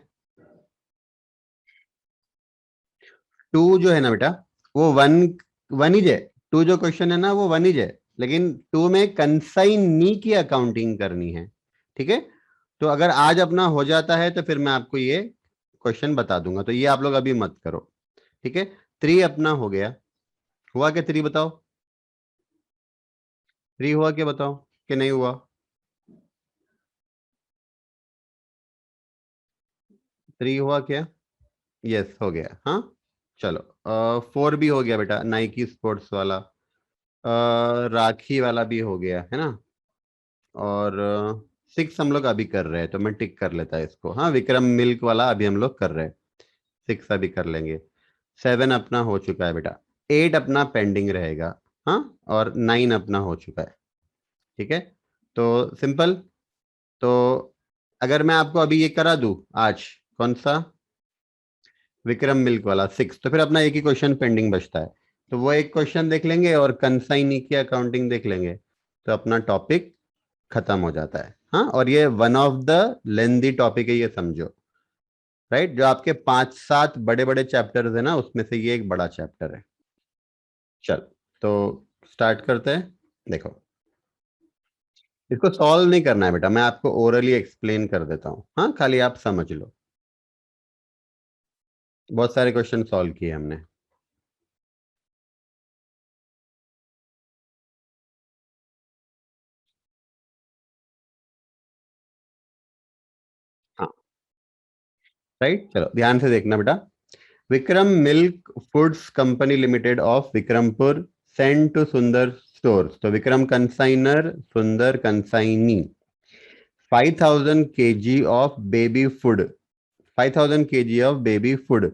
2 जो है ना बेटा, वो वन वन ही है। 2 जो क्वेश्चन है ना वो वन ही है, लेकिन 2 में कंसाइनी की अकाउंटिंग करनी है। ठीक है, तो अगर आज अपना हो जाता है तो फिर मैं आपको ये क्वेश्चन बता दूंगा, तो ये आप लोग अभी मत करो। ठीक है, 3 अपना हो गया। हुआ क्या 3 बताओ? 3 हुआ क्या बताओ, कि नहीं हुआ? 3 हुआ क्या? यस हो गया। हाँ, चलो। 4 भी हो गया बेटा, नाइकी स्पोर्ट्स वाला। राखी वाला भी हो गया है ना। और 6 हम लोग अभी कर रहे हैं, तो मैं टिक कर लेता है इसको। हाँ, विक्रम मिल्क वाला अभी हम लोग कर रहे हैं, 6 अभी कर लेंगे। 7 अपना हो चुका है बेटा। 8 अपना पेंडिंग रहेगा। हाँ, और 9 अपना हो चुका है। ठीक है, तो सिंपल। तो अगर मैं आपको अभी ये करा दूं आज, कौन सा, विक्रम मिल्क वाला 6, तो फिर अपना एक ही क्वेश्चन पेंडिंग बचता है। तो वो एक क्वेश्चन देख लेंगे और कंसाइनी की अकाउंटिंग देख लेंगे, तो अपना टॉपिक खत्म हो जाता है। हाँ, और ये one of the lengthy topic है, ये समझो। राइट, जो आपके 5-7 बड़े बड़े चैप्टर्स है ना, उसमें से ये एक बड़ा चैप्टर है। चल, तो स्टार्ट करते हैं। देखो, इसको सॉल्व नहीं करना है बेटा, मैं आपको ओरली एक्सप्लेन कर देता हूँ। हाँ, खाली आप समझ लो। बहुत सारे क्वेश्चन सॉल्व किए हमने। हाँ, राइट, चलो ध्यान से देखना बेटा। Vikram milk foods company limited of Vikrampur send to Sundar stores, तो Vikram consignor, Sundar consignee, 5000 kg of baby food, 5000 kg of baby food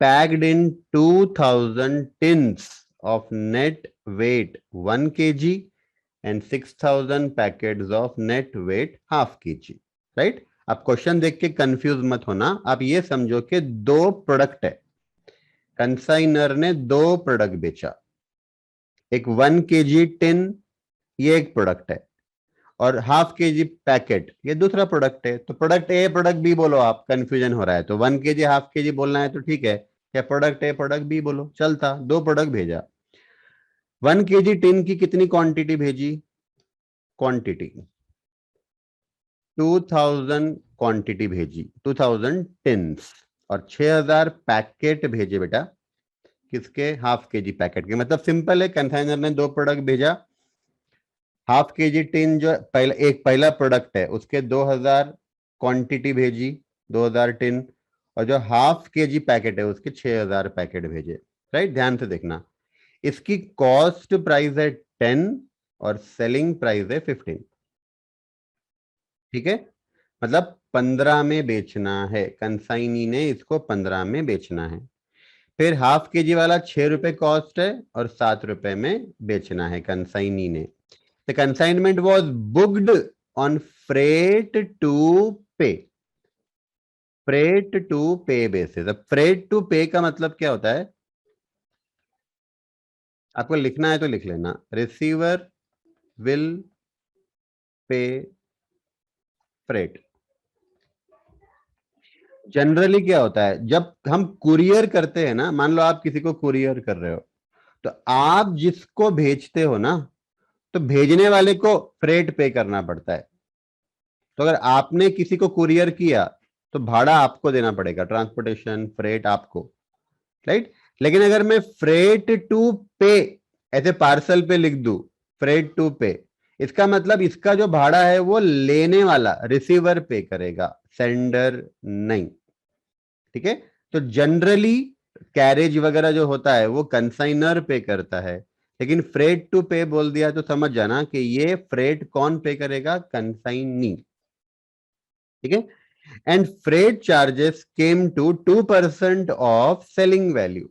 packed in 2000 tins of net weight 1 kg and 6000 packets of net weight half kg। Right, आप question देख के confuse मत होना, आप ये समझो कि 2 प्रोडक्ट है, कंसाइनर ने 2 प्रोडक्ट बेचा। एक 1 kg टिन, ये एक प्रोडक्ट है, और हाफ के जी पैकेट ये दूसरा प्रोडक्ट है। तो प्रोडक्ट ए प्रोडक्ट बी बोलो, आप कंफ्यूजन हो रहा है तो 1 kg हाफ के जी बोलना है तो ठीक है, या प्रोडक्ट ए प्रोडक्ट बी बोलो, चलता। 2 प्रोडक्ट भेजा। 1 kg टिन की कितनी क्वांटिटी भेजी? क्वांटिटी 2000 क्वांटिटी भेजी, 2000 टिन्स, और 6000 पैकेट भेजे बेटा, किसके? हाफ के जी पैकेट के। मतलब सिंपल है, कंसाइनर ने 2 प्रोडक्ट भेजा। हाफ के जी टिन जो पहला प्रोडक्ट है उसके 2000 क्वांटिटी भेजी, 2000 टिन, और जो हाफ के जी पैकेट है उसके 6000 पैकेट भेजे। राइट, ध्यान से देखना। इसकी कॉस्ट प्राइस है 10 और सेलिंग प्राइस है 15। ठीक है, मतलब 15 में बेचना है, कंसाइनी ने इसको 15 में बेचना है। फिर हाफ के जी वाला 6 रुपए कॉस्ट है और 7 रुपए में बेचना है कंसाइनी ने। The consignment was booked on freight to pay, freight to pay basis। अब freight to pay का मतलब क्या होता है? आपको लिखना है तो लिख लेना, receiver will pay freight. Generally क्या होता है, जब हम कुरियर करते हैं ना, मान लो आप किसी को कुरियर कर रहे हो, तो आप जिसको भेजते हो ना, तो भेजने वाले को फ्रेट पे करना पड़ता है। तो अगर आपने किसी को कुरियर किया तो भाड़ा आपको देना पड़ेगा, ट्रांसपोर्टेशन फ्रेट आपको। राइट, लेकिन अगर मैं फ्रेट टू पे ऐसे पार्सल पे लिख दूं, फ्रेट टू पे, इसका मतलब इसका जो भाड़ा है वो लेने वाला रिसीवर पे करेगा, सेंडर नहीं। ठीक है, तो जनरली कैरेज वगैरह जो होता है वो कंसाइनर पे करता है, लेकिन फ्रेट टू पे बोल दिया तो समझ जाना कि ये फ्रेट कौन पे करेगा, कंसाइनी। ठीक है, and freight charges came to 2% of selling value,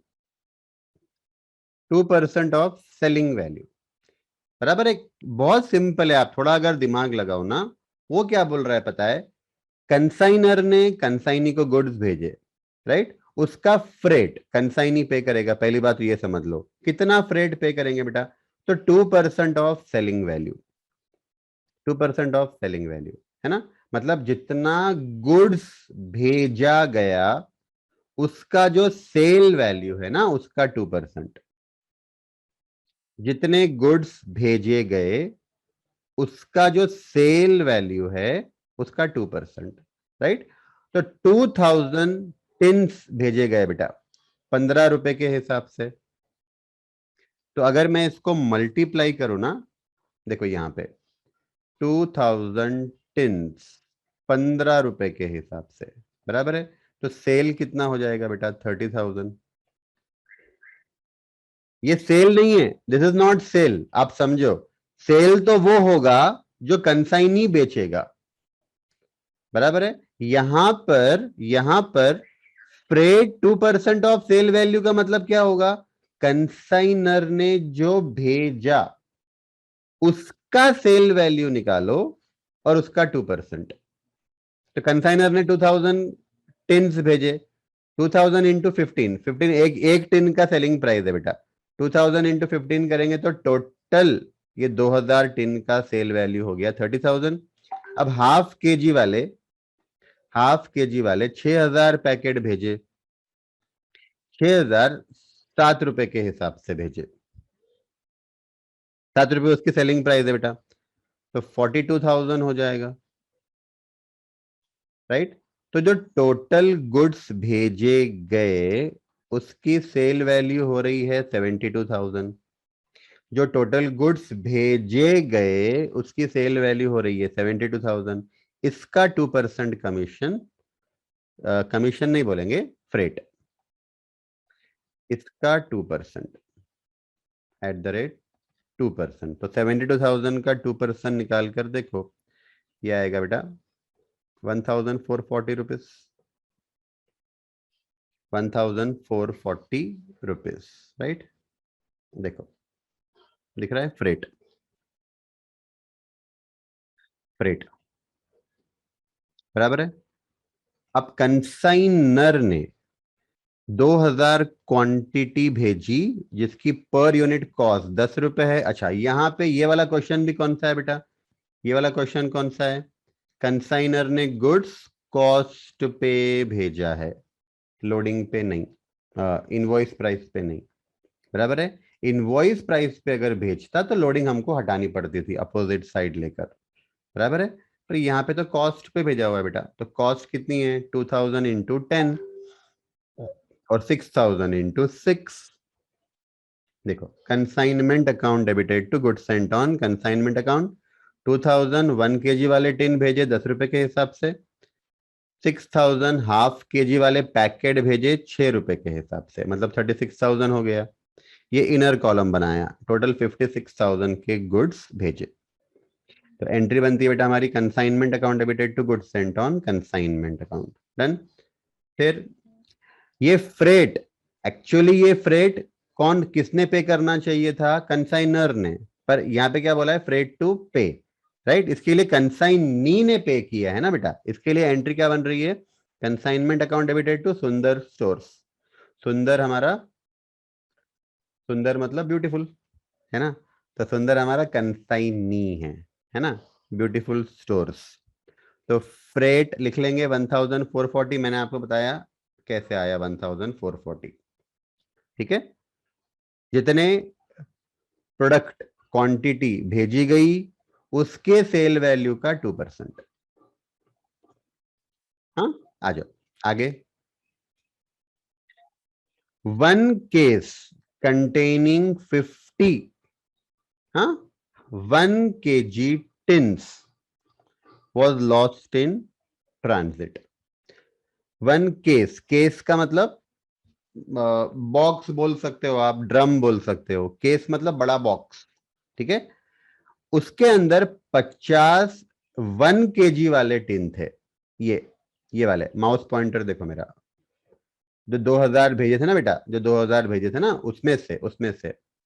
2% of selling value. बराबर है, बहुत सिंपल है, आप थोड़ा अगर दिमाग लगाओ ना। वो क्या बोल रहा है पता है, कंसाइनर ने कंसाइनी को गुड्स भेजे, राइट, उसका फ्रेट कंसाइनी पे करेगा, पहली बात तो ये समझ लो। कितना फ्रेट पे करेंगे बेटा, तो 2% of selling value, 2% of selling value, है ना। मतलब जितना गुड्स भेजा गया उसका जो सेल वैल्यू है ना उसका 2%, जितने गुड्स भेजे गए उसका जो सेल वैल्यू है उसका 2%, राइट। तो 2000 टिन्स भेजे गए बेटा 15 रुपए के हिसाब से। तो अगर मैं इसको मल्टीप्लाई करूं ना, देखो यहां पे 2000 टिन्स 15 रुपए के हिसाब से, बराबर है। तो सेल कितना हो जाएगा बेटा, 30,000। ये सेल नहीं है, दिस इज नॉट सेल, आप समझो। सेल तो वो होगा जो कंसाइनी बेचेगा, बराबर है। यहां पर फ्रेट 2% ऑफ सेल वैल्यू का मतलब क्या होगा, कंसाइनर ने जो भेजा उसका सेल वैल्यू निकालो और उसका 2%। तो कंसाइनर ने 2000 टिन्स भेजे, 2000 इंटू 15, एक एक टिन का सेलिंग प्राइस है बेटा। 2000 इंटू 15 करेंगे तो टोटल ये 2000 टिन का सेल वैल्यू हो गया 30,000। अब हाफ के जी वाले 6000 पैकेट भेजे, 6000 7 रुपए के हिसाब से भेजे, 7 रुपए उसकी सेलिंग प्राइस है बेटा, तो 42,000 हो जाएगा, राइट। तो जो टोटल गुड्स भेजे गए उसकी सेल वैल्यू हो रही है 72,000। जो टोटल गुड्स भेजे गए उसकी सेल वैल्यू हो रही है 72,000। इसका 2% कमीशन, कमीशन नहीं बोलेंगे, फ्रेट, इसका 2% @ 2%। तो 72,000 का 2% निकाल कर देखो, ये आएगा बेटा 1,440 रुपीज, 1,440 रुपीज, राइट। देखो दिख रहा है, फ्रेट, फ्रेट, बराबर है। अब कंसाइनर ने 2000 क्वांटिटी भेजी जिसकी पर यूनिट कॉस्ट 10 रुपए है। अच्छा, यहां पे ये वाला क्वेश्चन भी कौन सा है बेटा, ये वाला क्वेश्चन कौन सा है, कंसाइनर ने गुड्स कॉस्ट पे भेजा है, लोडिंग पे नहीं, इनवॉइस प्राइस पे नहीं, बराबर है। इनवॉइस प्राइस पे अगर भेजता तो लोडिंग हमको हटानी पड़ती थी अपोजिट साइड लेकर, बराबर है। पर यहाँ पे तो कॉस्ट पे भेजा हुआ है बेटा, तो कॉस्ट कितनी है, 2000 इंटू 10 और 6000 इंटू 6। देखो, consignment account debited to goods sent on consignment account. 2000 1 kg वाले टिन भेजे 10 रुपए के हिसाब से, 6000 हाफ kg वाले पैकेट भेजे 6 रुपए के हिसाब से, मतलब 36,000 हो गया। ये इनर कॉलम बनाया, टोटल 56,000 के गुड्स भेजे। तो एंट्री बनती है बेटा हमारी, consignment account debited to goods sent on consignment account, done. फिर ये फ्रेट, एक्चुअली ये फ्रेट कौन किसने पे करना चाहिए था, कंसाइनर ने, पर यहां पे क्या बोला है, फ्रेट टू पे, राइट। इसके लिए कंसाइनी ने पे किया है ना बेटा, इसके लिए एंट्री क्या बन रही है, consignment account debited to Sundar stores. सुंदर हमारा, सुंदर मतलब ब्यूटीफुल, है ना। तो सुंदर हमारा कंसाइनी है ना, ब्यूटीफुल स्टोर्स। तो फ्रेट लिख लेंगे 1,440, मैंने आपको बताया कैसे आया 1,440, ठीक है। जितने प्रोडक्ट क्वांटिटी भेजी गई उसके सेल वैल्यू का 2%। हाँ, आ जाओ आगे। वन केस कंटेनिंग 50, हाँ, 1 kg tins was lost in transit. 1 case, case का मतलब बॉक्स बोल सकते हो आप, ड्रम बोल सकते हो, केस मतलब बड़ा बॉक्स, ठीक है। उसके अंदर 50 1 kg वाले टिन थे। ये वाले माउस पॉइंटर देखो मेरा, जो 2000 भेजे थे ना बेटा, जो 2000 भेजे थे ना, उसमें से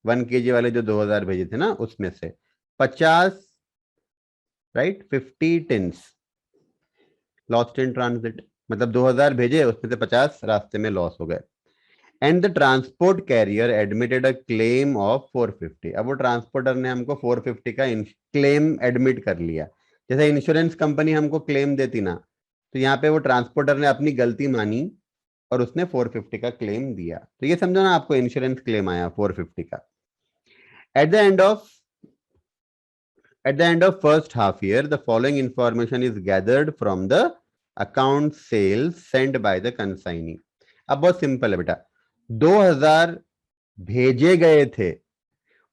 1 kg वाले जो 2000 भेजे थे ना, उसमें से 50, right, 50 tins lost in transit. मतलब 2000 भेजे, उसमें से 50 रास्ते में लॉस हो गए। And the transport carrier admitted a claim of 450। अब वो ट्रांसपोर्टर ने हमको 450 का क्लेम एडमिट कर लिया। जैसे इंश्योरेंस कंपनी हमको क्लेम देती ना, तो यहाँ पे वो ट्रांसपोर्टर ने अपनी गलती मानी और उसने 450 का क्लेम दिया। तो ये समझो ना, आपको इंश्योरेंस क्लेम आया 450 का। At the end of At the end of first half year, the following information is gathered from the account sales sent by the consignee. अब बहुत सिंपल है बेटा, 2000 भेजे गए थे,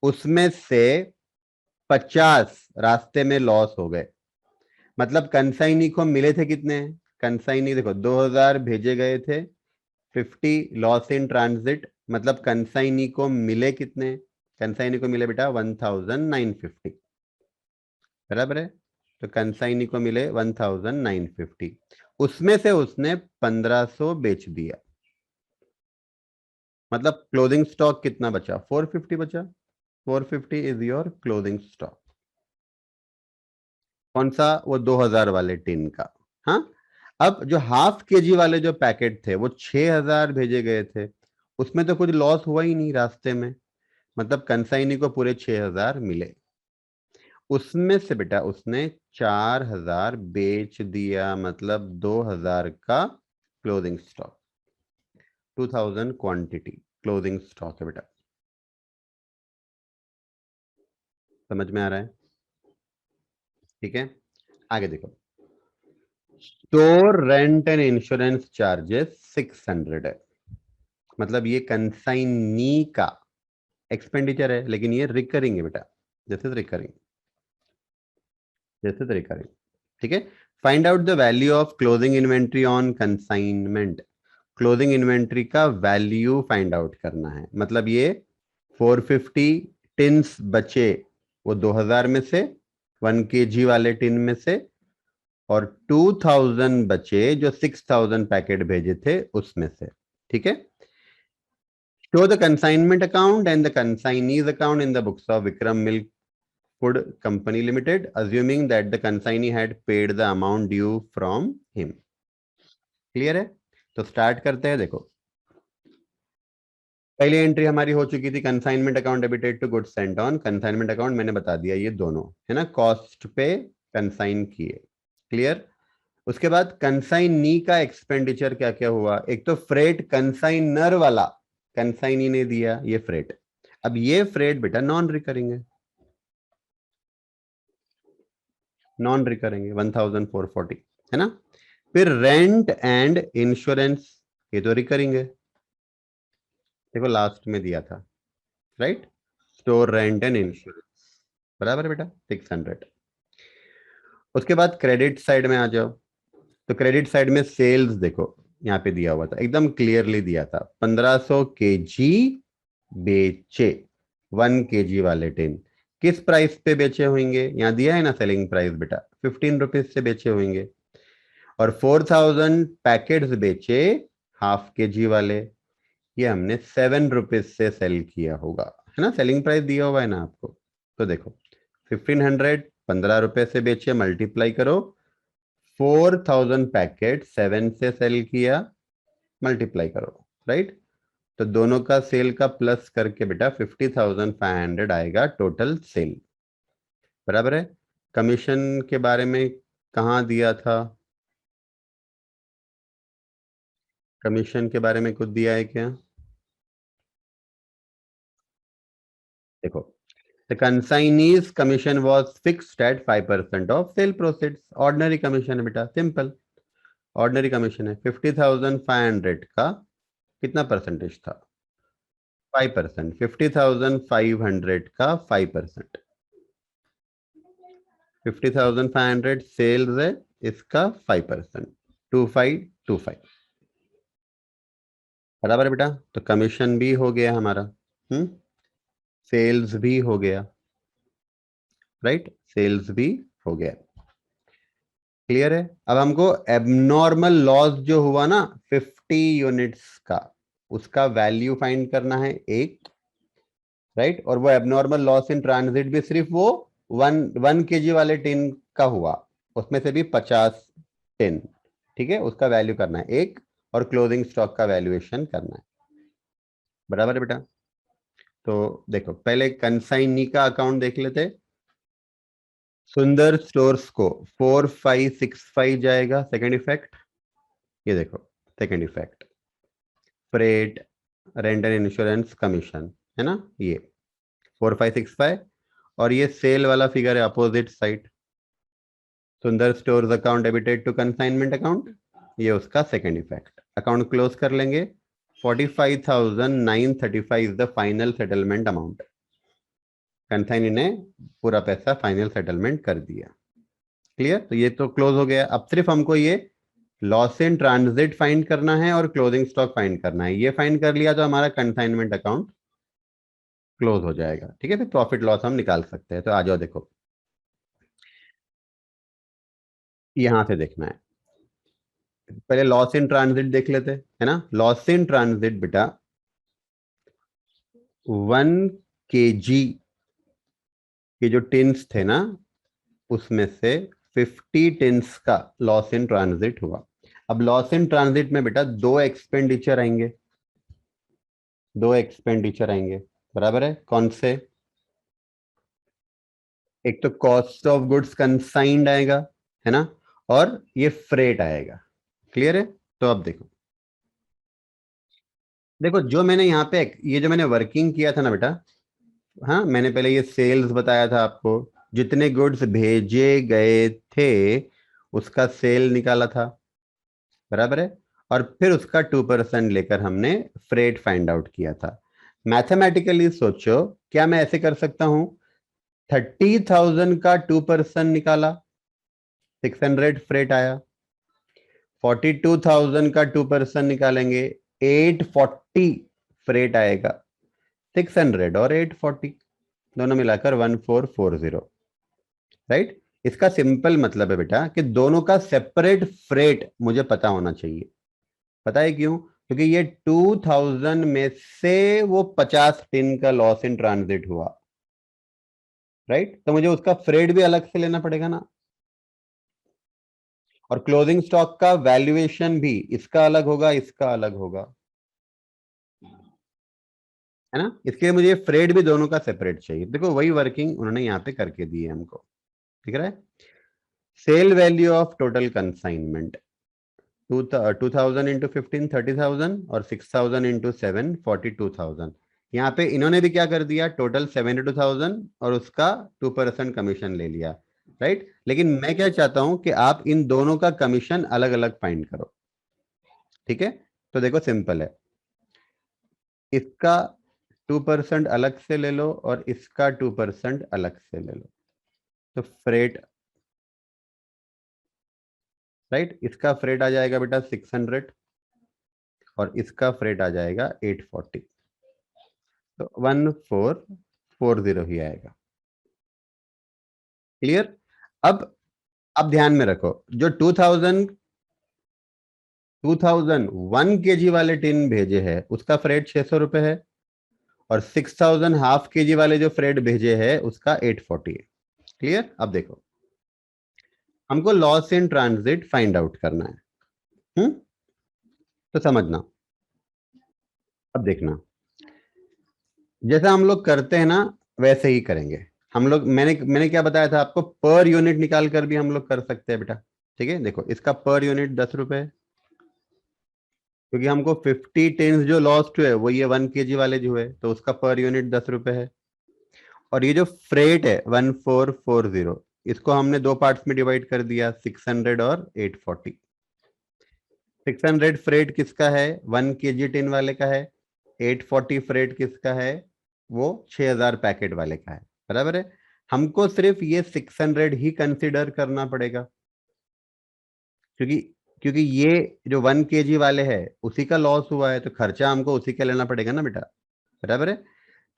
उसमें से 50 रास्ते में लॉस हो गए। मतलब कंसाइनी को मिले थे कितने? कंसाइनी देखो, 2000 भेजे गए थे, 50 लॉस इन ट्रांजिट, मतलब कंसाइनी को मिले कितने? कंसाइनी को मिले बेटा 1950, बराबर है। तो कंसाइनी को मिले 1950, उसमें से उसने 1500 बेच दिया। मतलब क्लोजिंग स्टॉक कितना बचा? 450 बचा। 450 इज योर क्लोजिंग स्टॉक। कौन सा? वो 2000 वाले टिन का। हाँ, अब जो हाफ केजी वाले जो पैकेट थे, वो 6000 भेजे गए थे, उसमें तो कुछ लॉस हुआ ही नहीं रास्ते में, मतलब कंसाइनी को पूरे 6000 मिले। उसमें से बेटा उसने 4000 बेच दिया, मतलब 2000 का closing stock, 2000 quantity closing stock है बेटा। समझ में आ रहा है? ठीक है, आगे देखो। Store rent and insurance charges 600 है। मतलब ये कंसाइनी का एक्सपेंडिचर है, लेकिन ये रिकरिंग है बेटा, this is recurring, this is recurring. ठीक है। Find out the value of closing inventory on consignment. Closing inventory का वैल्यू फाइंड आउट करना है। मतलब ये 450 टिन्स बचे वो 2000 में से, 1 kg वाले टिन में से, और 2000 बचे जो 6000 पैकेट भेजे थे उसमें से। ठीक है। Show the consignment account and the consignee's account in the books of Vikram milk food company limited, assuming that the consignee had paid the amount due from him. Clear है? तो स्टार्ट करते हैं। देखो, पहली एंट्री हमारी हो चुकी थी, consignment account debited to goods sent on. Consignment account मैंने बता दिया, ये दोनों है ना, कॉस्ट पे कंसाइन किए। क्लियर? उसके बाद कंसाइनी का एक्सपेंडिचर क्या क्या हुआ? एक तो फ्रेट, कंसाइनर वाला कंसाइनी ने दिया ये फ्रेट। अब ये फ्रेट बेटा नॉन रिकरिंग है, नॉन रिकरिंग है, 1440 है ना। फिर रेंट एंड इंश्योरेंस, ये तो रिकरिंग है, देखो लास्ट में दिया था, right. Store rent and insurance, बराबर है बेटा, 600। उसके बाद क्रेडिट साइड में आ जाओ। तो क्रेडिट साइड में सेल्स देखो, यहाँ पे दिया हुआ था, एकदम क्लियरली दिया था, 1500 केजी बेचे, 1 kg वाले टिन किस प्राइस पे बेचे होंगे? यहाँ दिया है ना सेलिंग प्राइस बेटा, 15 रुपीज से बेचे होंगे। और 4000 पैकेट्स बेचे ½ kg वाले, ये हमने 7 रुपीज से सेल किया होगा, है ना, सेलिंग प्राइस दिया हुआ है ना आपको। तो देखो 1500 15 रुपए से बेचे, मल्टीप्लाई करो, 4000 पैकेट 7 से सेल किया, मल्टीप्लाई करो, राइट। तो दोनों का सेल का प्लस करके बेटा 50,500 आएगा टोटल सेल, बराबर है। कमीशन के बारे में कहाँ दिया था? कमीशन के बारे में कुछ दिया है क्या? देखो, the consignee's commission was fixed at 5% of sale proceeds. Ordinary commission है बेटा, सिंपल ऑर्डिनरी कमीशन है। 50,500 का कितना परसेंटेज था? 5%। 50,500 का 5%, 50,500 सेल्स है, इसका 5%, 2525, बराबर है बेटा। तो कमीशन भी हो गया हमारा, सेल्स भी हो गया, राइट, सेल्स भी हो गया। क्लियर है। अब हमको एबनॉर्मल लॉस जो हुआ ना 50 यूनिट्स का, उसका वैल्यू फाइंड करना है एक, राइट। और वो एबनॉर्मल लॉस इन ट्रांजिट भी सिर्फ वो 1 केजी वाले टिन का हुआ, उसमें से भी 50 टिन, ठीक है, उसका वैल्यू करना है एक, और क्लोजिंग स्टॉक का वैल्यूएशन करना है, बराबर है बेटा। तो देखो पहले कंसाइनी का अकाउंट देख लेते। सुंदर स्टोर्स को 4565 जाएगा, सेकेंड इफेक्ट, ये देखो second effect, freight, rent and insurance commission, है ना, ये 4565। और ये सेल वाला फिगर है opposite side, Sundar stores account debited to consignment account, ये उसका सेकेंड इफेक्ट। अकाउंट क्लोज कर लेंगे, 45,935 is the final settlement amount. Consignee ने पूरा पैसा फाइनल सेटलमेंट कर दिया। क्लियर, तो ये तो क्लोज हो गया। अब सिर्फ हमको ये लॉस इन ट्रांजिट फाइंड करना है और क्लोजिंग स्टॉक फाइंड करना है। ये फाइंड कर लिया तो हमारा कंसाइनमेंट अकाउंट क्लोज हो जाएगा, ठीक है। फिर प्रॉफिट लॉस हम निकाल सकते हैं। तो आ जाओ, देखो यहां से देखना है, पहले लॉस इन ट्रांजिट देख लेते हैं, है ना। लॉस इन ट्रांजिट बेटा 1 केजी के जो टिन्स थे ना, उसमें से 50 टिन्स का लॉस इन ट्रांजिट हुआ। अब लॉस इन ट्रांजिट में बेटा दो एक्सपेंडिचर आएंगे, बराबर है। कौन से? एक तो कॉस्ट ऑफ गुड्स कंसाइंड आएगा, है ना, और ये फ्रेट आएगा। क्लियर है। तो अब देखो, जो मैंने यहाँ पे ये जो मैंने वर्किंग किया था ना बेटा, हाँ, मैंने पहले ये सेल्स बताया था आपको, जितने गुड्स भेजे गए थे उसका सेल निकाला था, बराबर है। और फिर उसका 2% लेकर हमने फ्रेट फाइंड आउट किया था। मैथमेटिकली सोचो, क्या मैं ऐसे कर सकता हूं, 30,000 का 2% निकाला, 600 फ्रेट आया। 42,000 का 2% निकालेंगे, 840 फ्रेट आएगा। 600 और 840 दोनों मिलाकर 1440, राइट। इसका सिंपल मतलब है बेटा कि दोनों का सेपरेट फ्रेट मुझे पता होना चाहिए। पता है क्यों? क्योंकि ये 2000 में से वो 50 टिन का लॉस इन ट्रांजिट हुआ, राइट। तो मुझे उसका फ्रेट भी अलग से लेना पड़ेगा ना, और क्लोजिंग स्टॉक का वैल्यूएशन भी इसका अलग होगा, इसका अलग होगा, है ना। इसके लिए मुझे फ्रेट भी दोनों का सेपरेट चाहिए। देखो वही वर्किंग उन्होंने यहाँ पे करके दी है हमको, ठीक है। Sale value of total consignment 2000 into 15 30,000, और 6000 इंटू 7 42,000। यहाँ पे इन्होंने भी क्या कर दिया, टोटल 72,000 और उसका 2% कमीशन ले लिया, राइट। लेकिन मैं क्या चाहता हूं कि आप इन दोनों का कमीशन अलग अलग फाइंड करो, ठीक है। तो देखो सिंपल है, इसका 2% अलग से ले लो और इसका 2% अलग से ले लो, तो फ्रेट, राइट, इसका फ्रेट आ जाएगा बेटा 600 और इसका फ्रेट आ जाएगा 840, तो 1440 ही आएगा। क्लियर। अब ध्यान में रखो, जो 1 केजी वाले टिन भेजे हैं उसका फ्रेट 600 रुपए है, और 6000 हाफ केजी वाले जो फ्रेट भेजे हैं उसका 840 है। क्लियर। अब देखो, हमको loss in transit find out करना है, तो समझना, अब देखना, जैसा हम लोग करते हैं ना वैसे ही करेंगे हम लोग। मैंने क्या बताया था आपको, पर यूनिट निकाल कर भी हम लोग कर सकते हैं बेटा, ठीक है। देखो इसका पर यूनिट 10 रुपए है, क्योंकि हमको 50 टेन्स जो लॉस्ट हुए वो ये 1 केजी वाले जो है, तो उसका पर यूनिट 10 रुपए है। और ये जो फ्रेट है 1440, इसको हमने दो पार्ट्स में डिवाइड कर दिया, 600 और 840। 600 फ्रेट किसका है, 1 केजी टिन वाले का है। 840 फ्रेट किसका है, वो 6000 पैकेट वाले का है, बराबर है। हमको सिर्फ ये 600 ही कंसिडर करना पड़ेगा, क्योंकि क्योंकि ये जो 1 kg वाले है उसी का लॉस हुआ है, तो खर्चा हमको उसी का लेना पड़ेगा ना बेटा, बराबर है।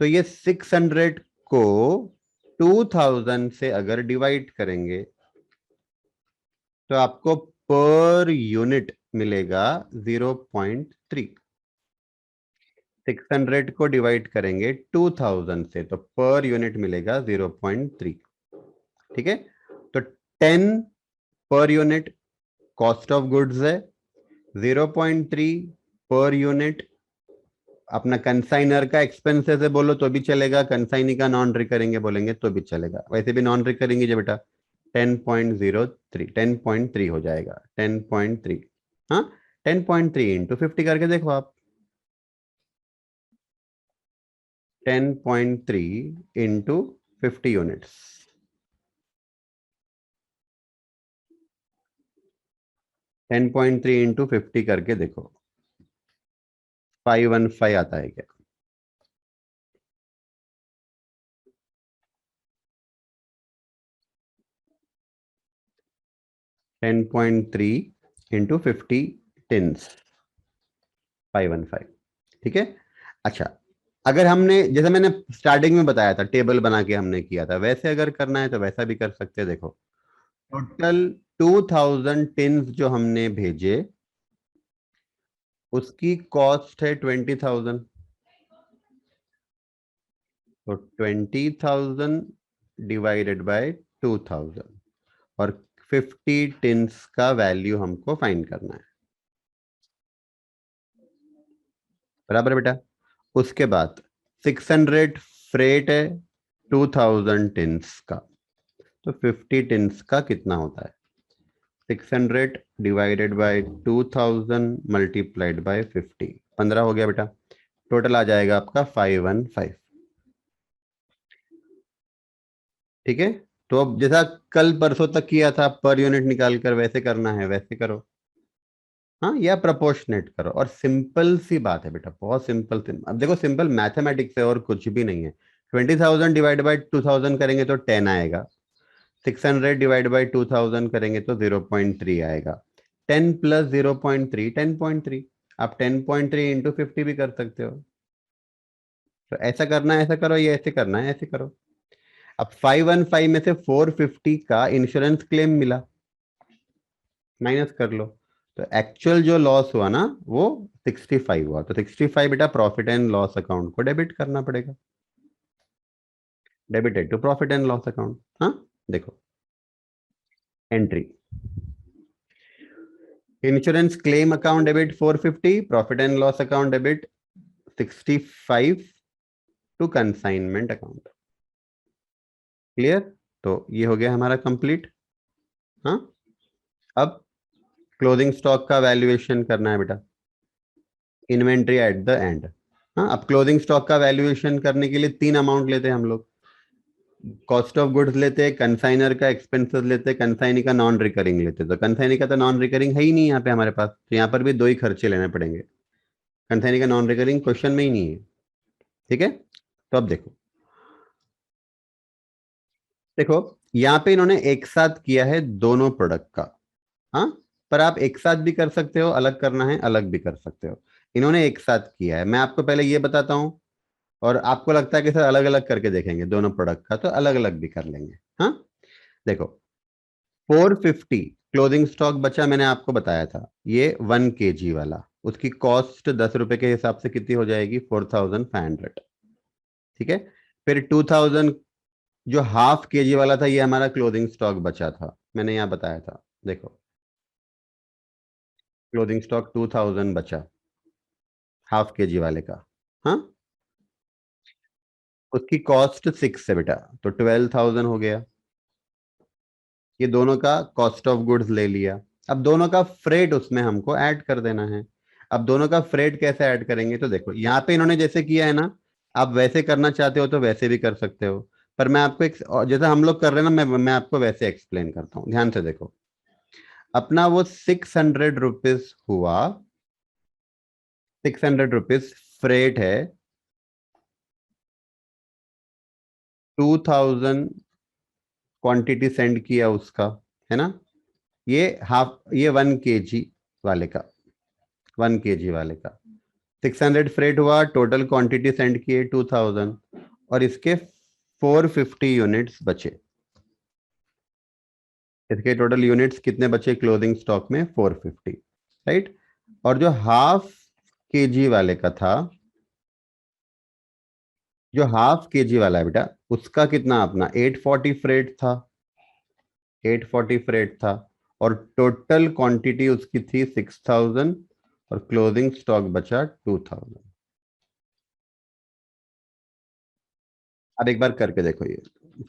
तो ये 600 को 2000 से अगर डिवाइड करेंगे तो आपको पर यूनिट मिलेगा 0.3। 600 को डिवाइड करेंगे 2000 से तो पर यूनिट मिलेगा 0.3। ठीक है, तो 10 per unit cost of goods है, 0.3 पर यूनिट अपना कंसाइनर का एक्सपेंसेस है बोलो तो भी चलेगा, कंसाइनी का नॉन रिकरिंग बोलेंगे तो भी चलेगा, वैसे भी नॉन रिकरिंग है बेटा। 10.03 10.3 हो जाएगा 10.3। हाँ, 10.3 इंटू 50 करके देखो आप, 10.3 इंटू 50 यूनिट्स, 10.3 इंटू 50 करके देखो 515 आता है क्या? 10.3 इंटू 50 टिन्स 515। ठीक है, अच्छा अगर हमने जैसे मैंने स्टार्टिंग में बताया था टेबल बना के हमने किया था, वैसे अगर करना है तो वैसा भी कर सकते हैं। देखो टोटल 2000 टिन्स जो हमने भेजे उसकी कॉस्ट है 20,000, तो 20,000 डिवाइडेड बाय 2000 और 50 टिन्स का वैल्यू हमको फाइंड करना है, बराबर बेटा। उसके बाद 600 फ्रेट है 2000 टिन्स का, तो 50 टिन्स का कितना होता है? 600 डिवाइडेड बाय 2000 मल्टीप्लाइड बाय 50, 15 हो गया बेटा। टोटल आ जाएगा आपका 515। ठीक है, तो अब जैसा कल परसों तक किया था पर यूनिट निकाल कर, वैसे करना है वैसे करो। हाँ, या प्रोपोर्शनेट करो, और सिंपल सी बात है बेटा, बहुत सिंपल। अब देखो सिंपल मैथमेटिक्स है और कुछ भी नहीं है। 20,000 डिवाइड बाई 2000 करेंगे तो 10 आएगा, 600 डिवाइड बाई 2000 करेंगे तो 0.3 आएगा। 10 प्लस 0.3 10.3। आप 10.3 इंटू 50 भी कर सकते हो, तो ऐसा करना है ऐसा करो, या ऐसे करना है ऐसे करो। अब 515 में से 450 का इंश्योरेंस क्लेम मिला, माइनस कर लो, तो एक्चुअल जो लॉस हुआ ना वो 65 हुआ, तो 65 बेटा प्रॉफिट एंड लॉस अकाउंट को डेबिट करना पड़ेगा, debited to profit and loss account. हाँ, देखो entry, insurance claim account debit 450, profit and loss account debit 65 to consignment account. Clear? तो ये हो गया हमारा कंप्लीट। हाँ, अब क्लोजिंग स्टॉक का वैल्यूएशन करना है बेटा, इन्वेंट्री एट द एंड। हाँ, अब क्लोजिंग स्टॉक का वैल्यूएशन करने के लिए 3 अमाउंट लेते हैं हम लोग, कॉस्ट ऑफ गुड्स लेते हैं, कंसाइनर का एक्सपेंसेस लेते हैं, कंसाइनी का नॉन रिकरिंग लेते हैं। तो कंसाइनी का तो नॉन रिकरिंग है ही नहीं यहाँ पे हमारे पास, तो यहाँ पर भी दो ही खर्चे लेने पड़ेंगे, कंसाइनी का नॉन रिकरिंग क्वेश्चन में ही नहीं है। ठीक है, तो अब देखो, देखो यहाँ पे इन्होंने एक साथ किया है दोनों प्रोडक्ट का। हाँ, पर आप एक साथ भी कर सकते हो, अलग करना है अलग भी कर सकते हो। इन्होंने एक साथ किया है, मैं आपको पहले ये बताता हूँ, और आपको लगता है कि सर अलग अलग करके देखेंगे दोनों प्रोडक्ट का, तो अलग अलग भी कर लेंगे। हाँ, देखो 450 क्लोजिंग स्टॉक बचा, मैंने आपको बताया था ये 1 kg वाला, उसकी कॉस्ट 10 रुपए के हिसाब से कितनी हो जाएगी? 4,500। ठीक है, फिर 2000 जो ½ kg वाला था, ये हमारा क्लोजिंग स्टॉक बचा था, मैंने यहाँ बताया था। देखो क्लोजिंग स्टॉक 2000 बचा ½ kg वाले का। हाँ, उसकी कॉस्ट 6 है बेटा, तो 12,000 हो गया। ये दोनों का कॉस्ट ऑफ गुड्स ले लिया, अब दोनों का फ्रेट उसमें हमको ऐड कर देना है। अब दोनों का फ्रेट कैसे ऐड करेंगे? तो देखो यहाँ पे इन्होंने जैसे किया है ना, आप वैसे करना चाहते हो तो वैसे भी कर सकते हो, पर मैं आपको एक जैसे हम लोग कर रहे हैं ना, मैं आपको वैसे एक्सप्लेन करता हूँ, ध्यान से देखो। अपना वो 600 रुपीज हुआ, 600 रुपीज फ्रेट है, 2000 क्वांटिटी सेंड किया उसका, है ना, ये हाफ, ये 1 kg वाले का, 1 kg वाले का 600 फ्रेट हुआ, टोटल क्वांटिटी सेंड किए 2000, और इसके 450 यूनिट्स बचे। इसके टोटल यूनिट्स कितने बचे क्लोजिंग स्टॉक में? 450, राइट। और जो हाफ केजी वाले का था, जो हाफ केजी वाला है बेटा, उसका कितना अपना 840 फ्रेट था, 840 फ्रेट था, और टोटल क्वांटिटी उसकी थी 6000, और क्लोजिंग स्टॉक बचा 2000। अब एक बार करके देखो ये,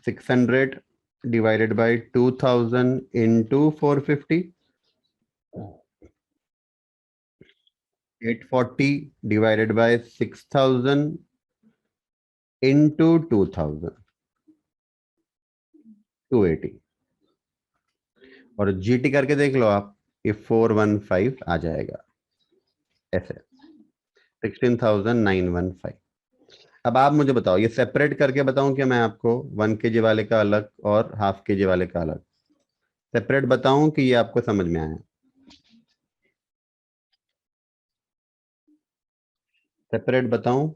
600 divided by 2000 into 450, 840 divided by 6000 into 2000, 280। और जीटी करके देख लो आप, ये 415 आ जाएगा ऐसे, 16,915। अब आप मुझे बताओ, ये सेपरेट करके बताऊं क्या मैं आपको, 1 kg वाले का अलग और हाफ केजी वाले का अलग, सेपरेट बताऊं कि ये आपको समझ में आया? सेपरेट बताऊं,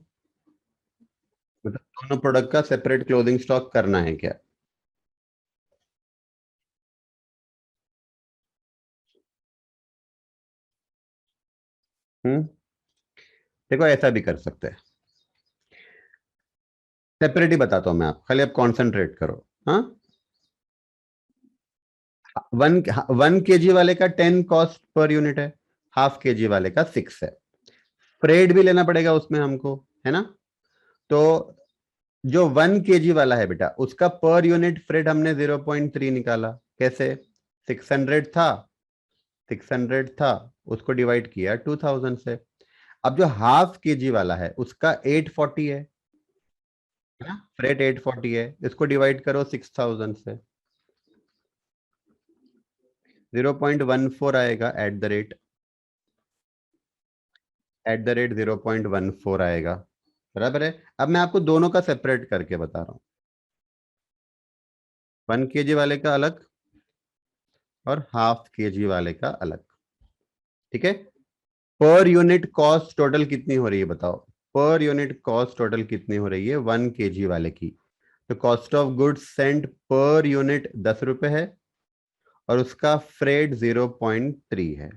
मतलब दोनों प्रोडक्ट का सेपरेट क्लोजिंग स्टॉक करना है क्या? हम्म, देखो ऐसा भी कर सकते हैं, सेपरेट ही बताता हूं मैं, आप खाली आप कॉन्सेंट्रेट करो। हाँ, 1 kg वाले का 10 कॉस्ट पर यूनिट है, हाफ केजी वाले का 6 है। फ्रेड भी लेना पड़ेगा उसमें हमको, है ना। तो जो 1 kg वाला है बेटा, उसका पर यूनिट फ्रेड हमने 0.3 निकाला। कैसे? 600 था, 600 था, उसको डिवाइड किया 2000 से। अब जो हाफ केजी वाला है उसका 840 है ना, फ्रेड 840 है, इसको डिवाइड करो 6000 से, 0.14 आएगा, एट द रेट 0.14 आएगा, बराबर है। अब मैं आपको दोनों का सेपरेट करके बता रहा हूं, 1 kg वाले का अलग और हाफ केजी वाले का अलग, ठीक है। पर यूनिट कॉस्ट टोटल कितनी हो रही है बताओ? पर यूनिट कॉस्ट टोटल कितनी हो रही है 1 kg वाले की? तो cost of goods Saint per unit 10 रुपए है, और उसका फ्रेड 0.3 है,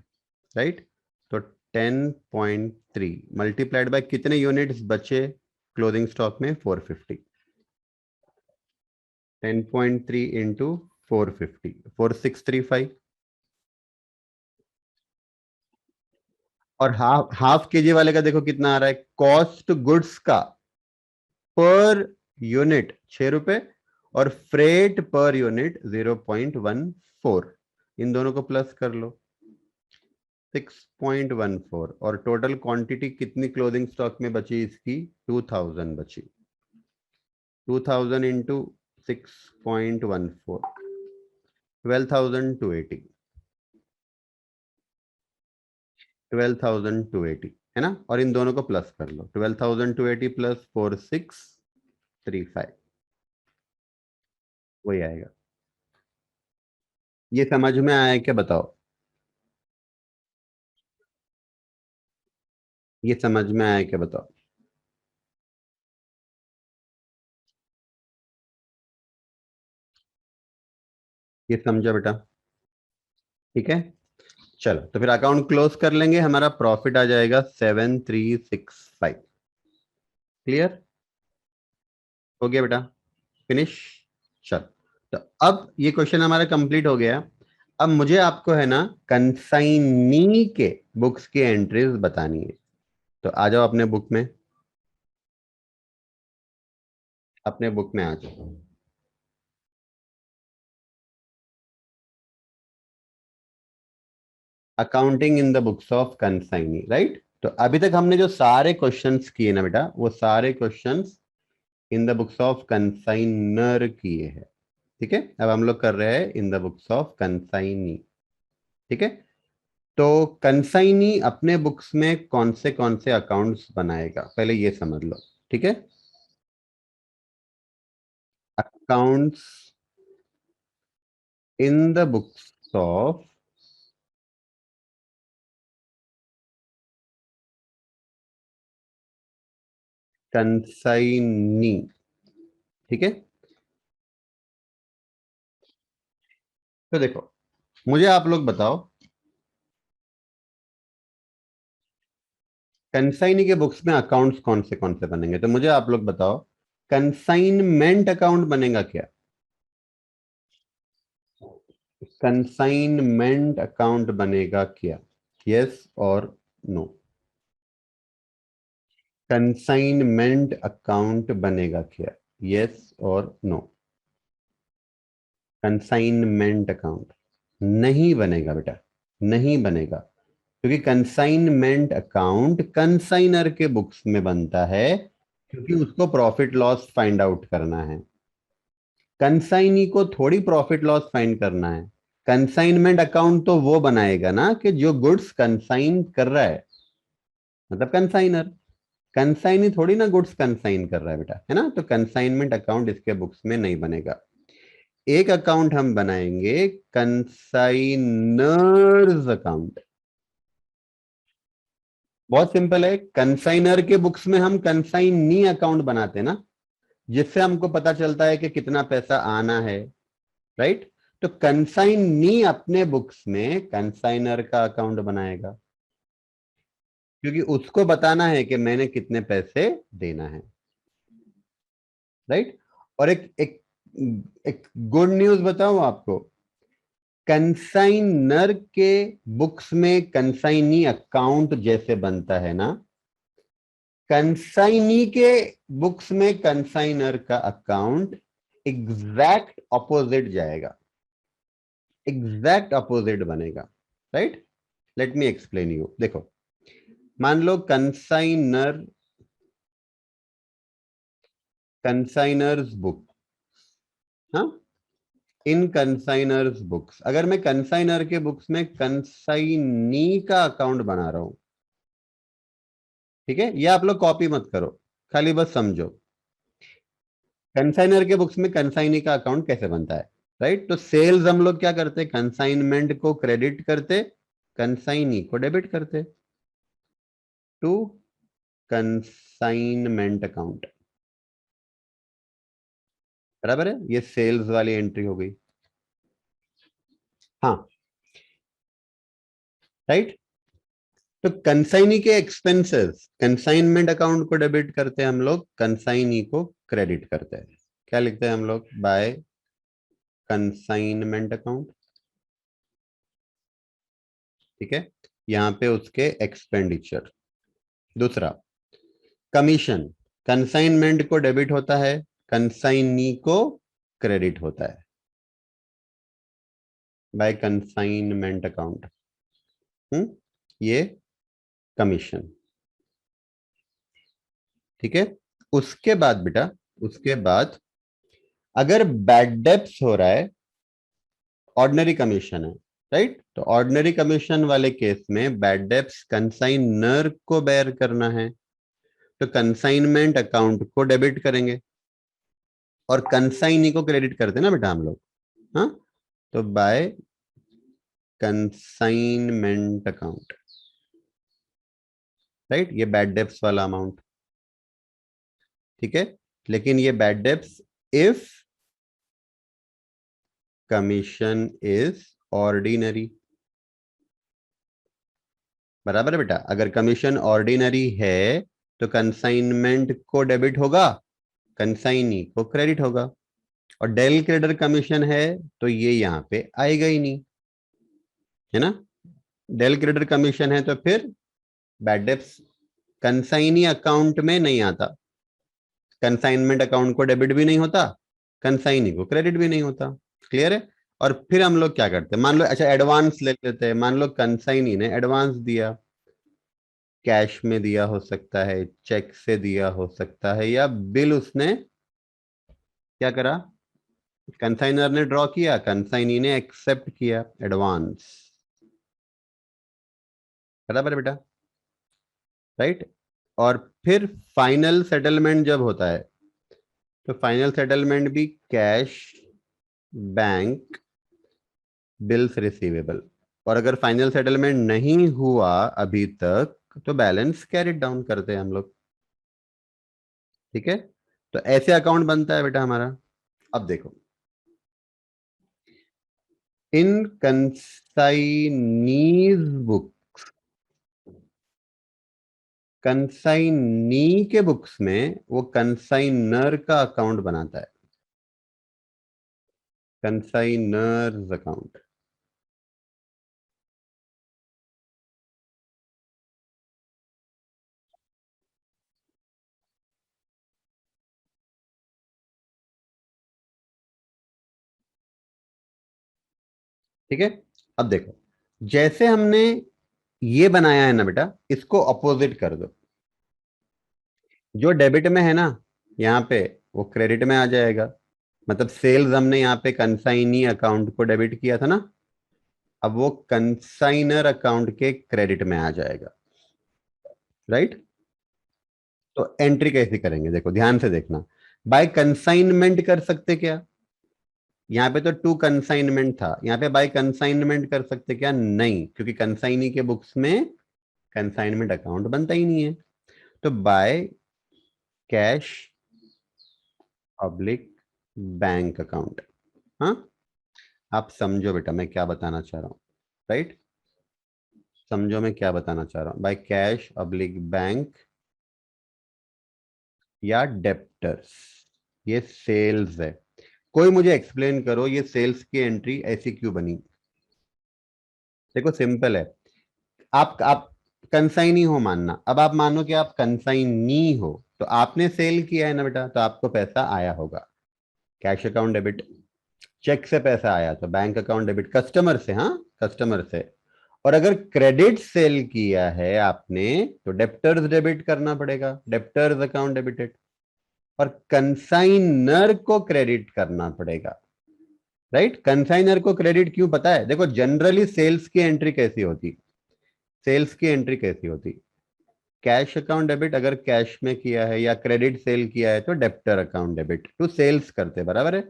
राइट। तो 10.3 मल्टीप्लाइड बाय कितने यूनिट्स बचे क्लोजिंग स्टॉक में? 450। 10.3 इंटू 450, 4635। और हाफ हाफ केजी वाले का देखो कितना आ रहा है, कॉस्ट गुड्स का पर यूनिट 6 रुपए, और फ्रेट पर यूनिट 0.14, इन दोनों को प्लस कर लो, 6.14। और टोटल क्वांटिटी कितनी क्लोजिंग स्टॉक में बची इसकी? 2000 बची। 2000 इंटू 6.14, 12,280, 12,280, है ना। और इन दोनों को प्लस कर लो, 12,280 प्लस 4635, वही आएगा। ये समझ में आया क्या बताओ? ये समझ में आया क्या बताओ? ये समझा बेटा? ठीक है, चलो तो फिर अकाउंट क्लोज कर लेंगे, हमारा प्रॉफिट आ जाएगा 7365। क्लियर हो गया बेटा? फिनिश। चल, तो अब ये क्वेश्चन हमारा कंप्लीट हो गया। अब मुझे आपको है ना कंसाइनी के बुक्स की एंट्रीज बतानी है। तो आ जाओ अपने बुक में, अपने बुक में आ जाओ। Accounting in the books of consignee, right. तो अभी तक हमने जो सारे क्वेश्चंस किए ना बेटा, वो सारे questions in the books of consignor किए हैं, ठीक है। अब हम लोग कर रहे हैं इन द बुक्स ऑफ कंसाइनी, ठीक है। तो कंसाइनी अपने बुक्स में कौन से अकाउंट्स बनाएगा, पहले ये समझ लो, ठीक है। Accounts in the books of consignee. ठीक है, तो देखो, मुझे आप लोग बताओ, कंसाइनी के बुक्स में अकाउंट्स कौन से बनेंगे, तो मुझे आप लोग बताओ, कंसाइनमेंट अकाउंट बनेगा क्या? कंसाइनमेंट अकाउंट बनेगा क्या? यस और नो? कंसाइनमेंट अकाउंट बनेगा क्या? यस और नो? कंसाइनमेंट अकाउंट नहीं बनेगा बेटा, नहीं बनेगा, क्योंकि कंसाइनमेंट अकाउंट कंसाइनर के बुक्स में बनता है, क्योंकि उसको प्रॉफिट लॉस फाइंड आउट करना है। कंसाइनी को थोड़ी प्रॉफिट लॉस फाइंड करना है। कंसाइनमेंट अकाउंट तो वो बनाएगा ना कि जो गुड्स कंसाइन कर रहा है, मतलब कंसाइनर। कंसाइनी थोड़ी ना गुड्स कंसाइन कर रहा है बेटा, है ना, तो कंसाइनमेंट अकाउंट इसके बुक्स में नहीं बनेगा। एक अकाउंट हम बनाएंगे, कंसाइनर्स अकाउंट। बहुत सिंपल है, कंसाइनर के बुक्स में हम कंसाइनी अकाउंट बनाते हैं ना, जिससे हमको पता चलता है कि कितना पैसा आना है, राइट। तो कंसाइनी अपने बुक्स में कंसाइनर का अकाउंट बनाएगा, क्योंकि उसको बताना है कि मैंने कितने पैसे देना है, राइट। और एक एक एक गुड न्यूज बताऊं आपको, कंसाइनर के बुक्स में कंसाइनी अकाउंट जैसे बनता है ना, कंसाइनी के बुक्स में कंसाइनर का अकाउंट एग्जैक्ट ऑपोजिट जाएगा, एग्जैक्ट ऑपोजिट बनेगा, right. Let me explain you, देखो, मान लो कंसाइनर, कंसाइनर्स बुक, हाँ, इन कंसाइनर्स बुक्स, अगर मैं कंसाइनर के बुक्स में कंसाइनी का अकाउंट बना रहा हूं, ठीक है, ये आप लोग कॉपी मत करो, खाली बस समझो, कंसाइनर के बुक्स में कंसाइनी का अकाउंट कैसे बनता है, राइट। तो सेल्स हम लोग क्या करते, कंसाइनमेंट को क्रेडिट करते, कंसाइनी को डेबिट करते, टू कंसाइनमेंट अकाउंट, बराबर है, ये सेल्स वाली एंट्री हो गई, हाँ, राइट। तो कंसाइनी के एक्सपेंसेस कंसाइनमेंट अकाउंट को डेबिट करते हैं हम लोग, कंसाइनी को क्रेडिट करते हैं, क्या लिखते हैं हम लोग, बाय कंसाइनमेंट अकाउंट, ठीक है, यहां पे उसके एक्सपेंडिचर। दूसरा, कमीशन, कंसाइनमेंट को डेबिट होता है, कंसाइनी को क्रेडिट होता है, बाय कंसाइनमेंट अकाउंट। ये कमीशन, ठीक है। उसके बाद बेटा, उसके बाद अगर बैड डेप्स हो रहा है, ऑर्डिनरी कमीशन है, राइट, तो ऑर्डिनरी कमीशन वाले केस में बैड डेप्स कंसाइनर को बेयर करना है, तो कंसाइनमेंट अकाउंट को डेबिट करेंगे, और कंसाइनी को क्रेडिट करते हैं ना बेटा हम लोग, हाँ, तो बाय कंसाइनमेंट अकाउंट, राइट, ये बैड डेप्स वाला अमाउंट, ठीक है। लेकिन ये bad debts if commission is ordinary, बराबर है बेटा, अगर कमीशन ऑर्डिनरी है तो कंसाइनमेंट को डेबिट होगा, कंसाइनी को क्रेडिट होगा, और डेल क्रेडिटर कमीशन है तो ये यहां पे आएगा ही नहीं, है ना। डेल क्रेडिटर कमीशन है तो फिर बैड डेप्स कंसाइनी अकाउंट में नहीं आता, कंसाइनमेंट अकाउंट को डेबिट भी नहीं होता, कंसाइनी को क्रेडिट भी नहीं होता, क्लियर है। और फिर हम लोग क्या करते हैं, मान लो, अच्छा एडवांस ले लेते हैं, मान लो कंसाइनी ने एडवांस दिया, कैश में दिया हो सकता है, चेक से दिया हो सकता है, या बिल उसने क्या करा, कंसाइनर ने ड्रॉ किया, कंसाइनी ने एक्सेप्ट किया एडवांस, बराबर है बेटा, राइट। और फिर फाइनल सेटलमेंट जब होता है, तो फाइनल सेटलमेंट भी कैश, बैंक, बिल्स रिसीवेबल। और अगर फाइनल सेटलमेंट नहीं हुआ अभी तक तो बैलेंस कैरी डाउन करते हैं हम लोग। ठीक है, तो ऐसे अकाउंट बनता है बेटा हमारा। अब देखो, इन कंसाइनीज बुक, कंसाइनी के बुक्स में वो कंसाइनर का अकाउंट बनाता है, कंसाइनर्स अकाउंट। ठीक है, अब देखो, जैसे हमने ये बनाया है ना बेटा, इसको अपोजिट कर दो। जो डेबिट में है ना यहाँ पे, वो क्रेडिट में आ जाएगा। मतलब सेल्स हमने यहाँ पे कंसाइनी अकाउंट को डेबिट किया था ना, अब वो कंसाइनर अकाउंट के क्रेडिट में आ जाएगा। राइट, तो एंट्री कैसे करेंगे, देखो ध्यान से देखना। बाय कंसाइनमेंट कर सकते क्या? यहाँ पे तो टू कंसाइनमेंट था, यहाँ पे बाय कंसाइनमेंट कर सकते क्या? नहीं, क्योंकि कंसाइनी के बुक्स में कंसाइनमेंट अकाउंट बनता ही नहीं है। तो by cash public bank account. हाँ, आप समझो बेटा मैं क्या बताना चाह रहा हूँ। राइट, समझो मैं क्या बताना चाह रहा हूँ। बाय कैश पब्लिक बैंक या डेप्टर्स, ये सेल्स है। कोई मुझे एक्सप्लेन करो ये सेल्स की एंट्री ऐसी क्यों बनी? देखो सिंपल है। आप कंसाइनी हो मानना, अब आप मानो कि आप कंसाइनी हो, तो आपने सेल किया है ना बेटा, तो आपको पैसा आया होगा, कैश अकाउंट डेबिट। चेक से पैसा आया तो बैंक अकाउंट डेबिट, कस्टमर से, हाँ कस्टमर से। और अगर क्रेडिट सेल किया है आपने तो डेप्टर्स डेबिट करना पड़ेगा, डेप्टर्स अकाउंट डेबिटेड। और कंसाइनर को क्रेडिट करना पड़ेगा। राइट, कंसाइनर को क्रेडिट क्यों पता है? देखो जनरली सेल्स की एंट्री कैसी होती, सेल्स की एंट्री कैसी होती, कैश अकाउंट डेबिट अगर कैश में किया है या क्रेडिट सेल किया है तो debtor account debit to sales करते, बराबर है,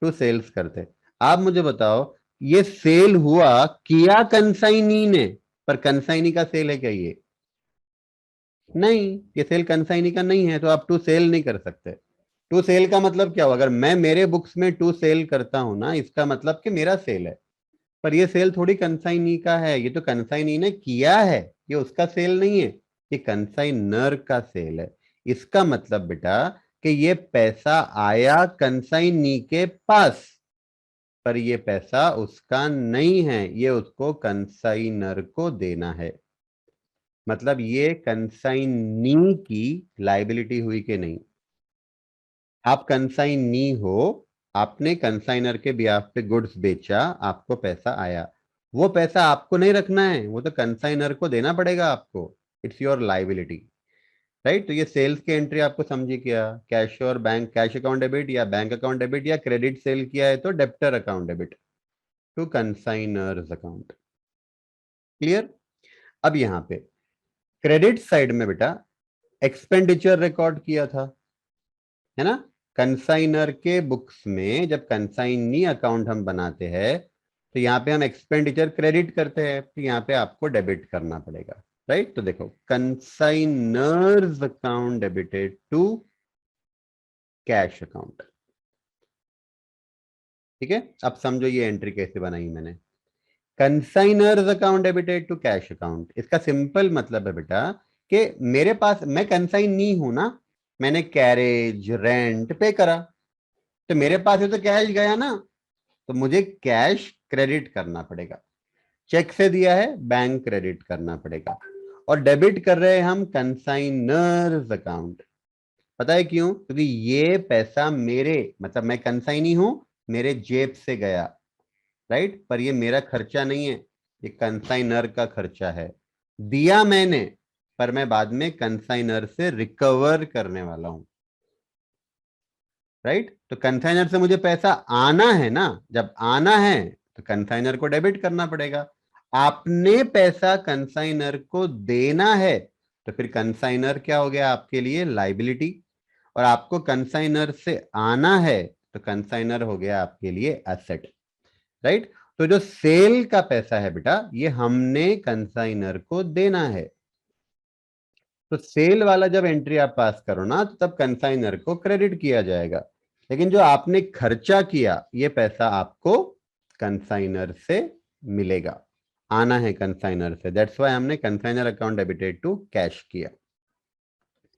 टू सेल्स करते। आप मुझे बताओ, ये सेल हुआ किया कंसाइनी ने, पर कंसाइनी का सेल है क्या ये? नहीं, ये सेल कंसाइनी का नहीं है, तो आप टू सेल नहीं कर सकते। टू सेल का मतलब क्या हुआ? अगर मैं मेरे बुक्स में टू सेल करता हूं ना, इसका मतलब कि मेरा सेल है। पर ये सेल थोड़ी कंसाइनी का है, ये तो कंसाइनी ने किया है, ये उसका सेल नहीं है, ये कंसाइनर का सेल है। इसका मतलब बेटा कि ये पैसा आया कंसाइनी के पास, पर ये पैसा उसका नहीं है, ये उसको कंसाइनर को देना है। मतलब ये कंसाइनी की लाइबिलिटी हुई कि नहीं? आप कंसाइनी हो, आपने कंसाइनर के बिहाफ पे गुड्स बेचा, आपको पैसा आया, वो पैसा आपको नहीं रखना है, वो तो कंसाइनर को देना पड़ेगा आपको। It's your liability. राइट, तो ये सेल्स की एंट्री आपको समझी क्या? कैश और बैंक, कैश अकाउंट डेबिट या बैंक अकाउंट डेबिट या क्रेडिट सेल किया है तो debtor account debit to consignor's account. Clear? अब यहां पे क्रेडिट साइड में बेटा एक्सपेंडिचर रिकॉर्ड किया था, है ना? कंसाइनर के बुक्स में जब कंसाइनी अकाउंट हम बनाते हैं तो यहाँ पे हम एक्सपेंडिचर क्रेडिट करते हैं, तो यहाँ पे आपको डेबिट करना पड़ेगा। राइट, तो देखो consignor's account debited to cash account. ठीक है, अब समझो ये एंट्री कैसे बनाई मैंने। Consignor's account debited to cash account, इसका सिंपल मतलब है बेटा कि मेरे पास, मैं कंसाइन नहीं हूं ना, मैंने कैरेज रेंट पे करा, तो मेरे पास ये तो कैश गया ना, तो मुझे कैश क्रेडिट करना पड़ेगा। चेक से दिया है, बैंक क्रेडिट करना पड़ेगा। और डेबिट कर रहे हैं हम कंसाइनर्स अकाउंट। पता है क्यों? क्योंकि ये पैसा मेरे, मतलब मैं कंसाइनी हूं, मेरे जेब से गया। राइट, पर ये मेरा खर्चा नहीं है, ये कंसाइनर का खर्चा है। दिया मैंने, पर मैं बाद में कंसाइनर से रिकवर करने वाला हूं। राइट, तो कंसाइनर से मुझे पैसा आना है ना, जब आना है तो कंसाइनर को डेबिट करना पड़ेगा। आपने पैसा कंसाइनर को देना है, तो फिर कंसाइनर क्या हो गया आपके लिए? लाइबिलिटी। और आपको कंसाइनर से आना है तो कंसाइनर हो गया आपके लिए एसेट। राइट, तो जो सेल का पैसा है बेटा, ये हमने कंसाइनर को देना है। तो सेल वाला जब एंट्री आप पास करो ना, तो तब कंसाइनर को क्रेडिट किया जाएगा। लेकिन जो आपने खर्चा किया, ये पैसा आपको कंसाइनर से मिलेगा, आना है कंसाइनर से। दैट्स वाई हमने consignor account debited to cash किया।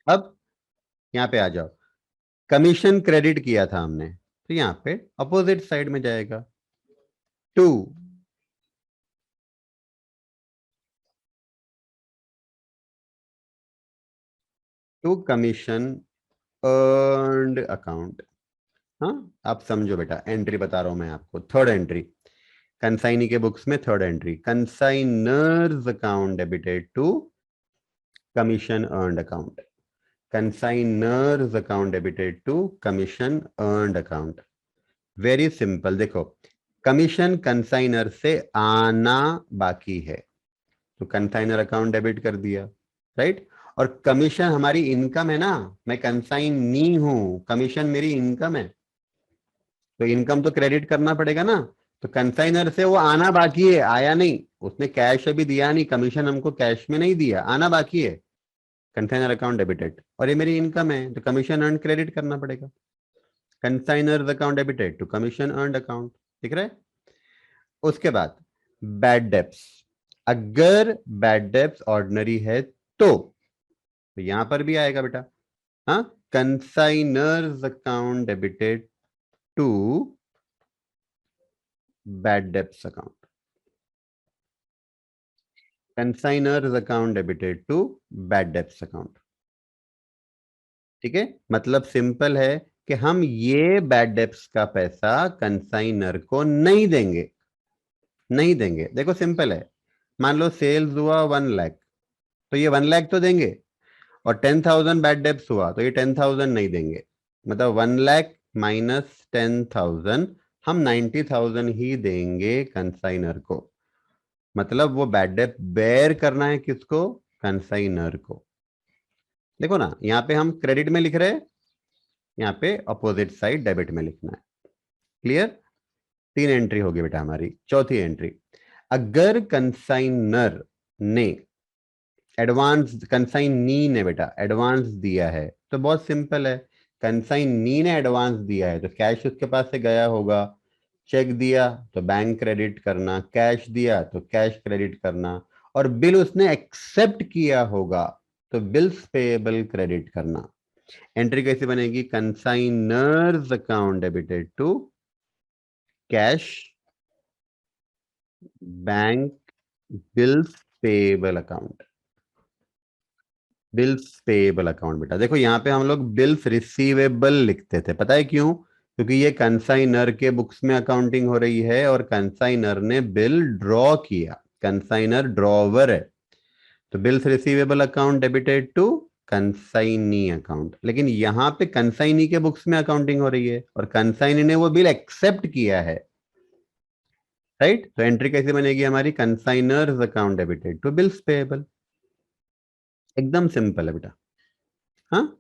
अब यहाँ पे आ जाओ, कमीशन क्रेडिट किया था हमने, तो यहाँ पे अपोजिट साइड में जाएगा, टू कमीशन अर्न्ड अकाउंट। हाँ, आप समझो बेटा, एंट्री बता रहा हूं मैं आपको, थर्ड एंट्री कंसाइनी के बुक्स में, third entry, consignor's account debited to commission earned account. Consignor's account debited to commission earned account. Very simple. देखो, कमीशन कंसाइनर से आना बाकी है, तो कंसाइनर अकाउंट डेबिट कर दिया, राइट। और कमीशन हमारी इनकम है ना, मैं कंसाइनी हूं, कमीशन मेरी इनकम है, तो इनकम तो क्रेडिट करना पड़ेगा ना। तो कंसाइनर से वो आना बाकी है, आया नहीं, उसने कैश अभी दिया नहीं, कमीशन हमको कैश में नहीं दिया, आना बाकी है। कंसाइनर अकाउंट डेबिटेड, और ये मेरी इनकम है, तो कमीशन अर्न क्रेडिट करना पड़ेगा। Consignor account debited to commission earn account, दिख रहा है। उसके बाद बैड डेब्ट्स, अगर बैड डेब्ट्स ऑर्डिनरी है तो यहां पर भी आएगा बेटा। हाँ, consignor's account debited to bad debts account, consignor's account debited to bad debts account. ठीक है, मतलब सिंपल है कि हम ये बैड डेब्ट्स का पैसा कंसाइनर को नहीं देंगे, नहीं देंगे। देखो सिंपल है, मान लो सेल्स हुआ 1 लाख, तो ये 1 लाख तो देंगे, और 10,000 बैड डेब्ट्स हुआ तो ये 10,000 नहीं देंगे। मतलब 1 लाख माइनस 10,000, हम 90,000 ही देंगे कंसाइनर को। मतलब वो बैड डेब्ट बेयर करना है किसको? कंसाइनर को। देखो ना, यहाँ पे हम क्रेडिट में लिख रहे हैं, यहाँ पे अपोजिट साइड डेबिट में लिखना है। क्लियर? 3 एंट्री होगी बेटा हमारी। चौथी एंट्री, अगर कंसाइनर ने एडवांस, कंसाइनी ने बेटा एडवांस दिया है, तो बहुत सिंपल है, कंसाइनी ने एडवांस दिया है तो कैश उसके पास से गया होगा, चेक दिया तो बैंक क्रेडिट करना, कैश दिया तो कैश क्रेडिट करना, और बिल उसने एक्सेप्ट किया होगा तो बिल्स पेएबल क्रेडिट करना। एंट्री कैसे बनेगी? Consignor's account debited to cash bank bills payable account. Bills payable account बेटा, देखो यहाँ पे हम लोग बिल्स रिसीवेबल लिखते थे, पता है क्यों? क्योंकि ये कंसाइनर के बुक्स में अकाउंटिंग हो रही है और कंसाइनर ने बिल ड्रॉ किया, कंसाइनर ड्रॉवर है, तो bills receivable account debited to consignee account. लेकिन यहाँ पे कंसाइनी के बुक्स में अकाउंटिंग हो रही है और कंसाइनी ने वो बिल एक्सेप्ट किया है, राइट। तो एंट्री कैसे बनेगी हमारी? Consignor's account debited to bills payable. एकदम सिंपल है बेटा। हाँ,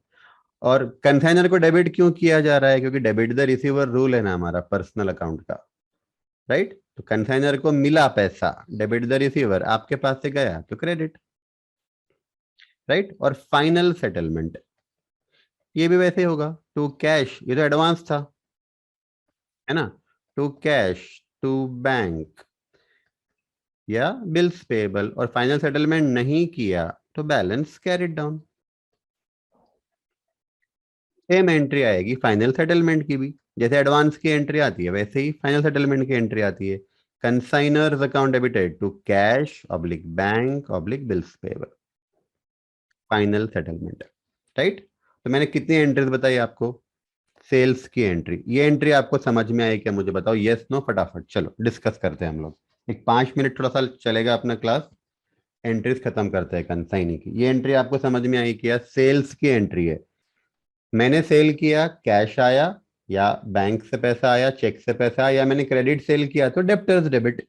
और कंसाइनर को डेबिट क्यों किया जा रहा है? क्योंकि डेबिट द रिसीवर रूल है ना हमारा पर्सनल अकाउंट का, राइट। तो कंसाइनर को मिला पैसा, डेबिट द रिसीवर, आपके पास से गया तो क्रेडिट, राइट। और फाइनल सेटलमेंट, ये भी वैसे होगा, टू कैश, ये तो एडवांस था, है ना, टू कैश टू बैंक या बिल्स पेबल, और फाइनल सेटलमेंट नहीं किया तो balance carried down. Same entry आएगी फाइनल सेटलमेंट की भी, जैसे एडवांस की एंट्री आती है वैसे ही फाइनल सेटलमेंट की एंट्री आती है। Consignor's account debited to cash oblique bank oblique bills payable, final settlement, right. तो मैंने कितनी एंट्रीज बताई आपको? सेल्स की एंट्री, ये एंट्री आपको समझ में आई क्या? मुझे बताओ, यस नो, फटाफट चलो डिस्कस करते हैं हम लोग। एक 5 मिनट थोड़ा सा चलेगा अपना क्लास, एंट्रीज खत्म करते हैं कंसाइनी की। ये एंट्री आपको समझ में आई क्या? सेल्स की एंट्री है, मैंने सेल किया, कैश आया, या बैंक से पैसा आया, चेक से पैसा आया, या मैंने क्रेडिट सेल किया तो डेब्टर्स डेबिट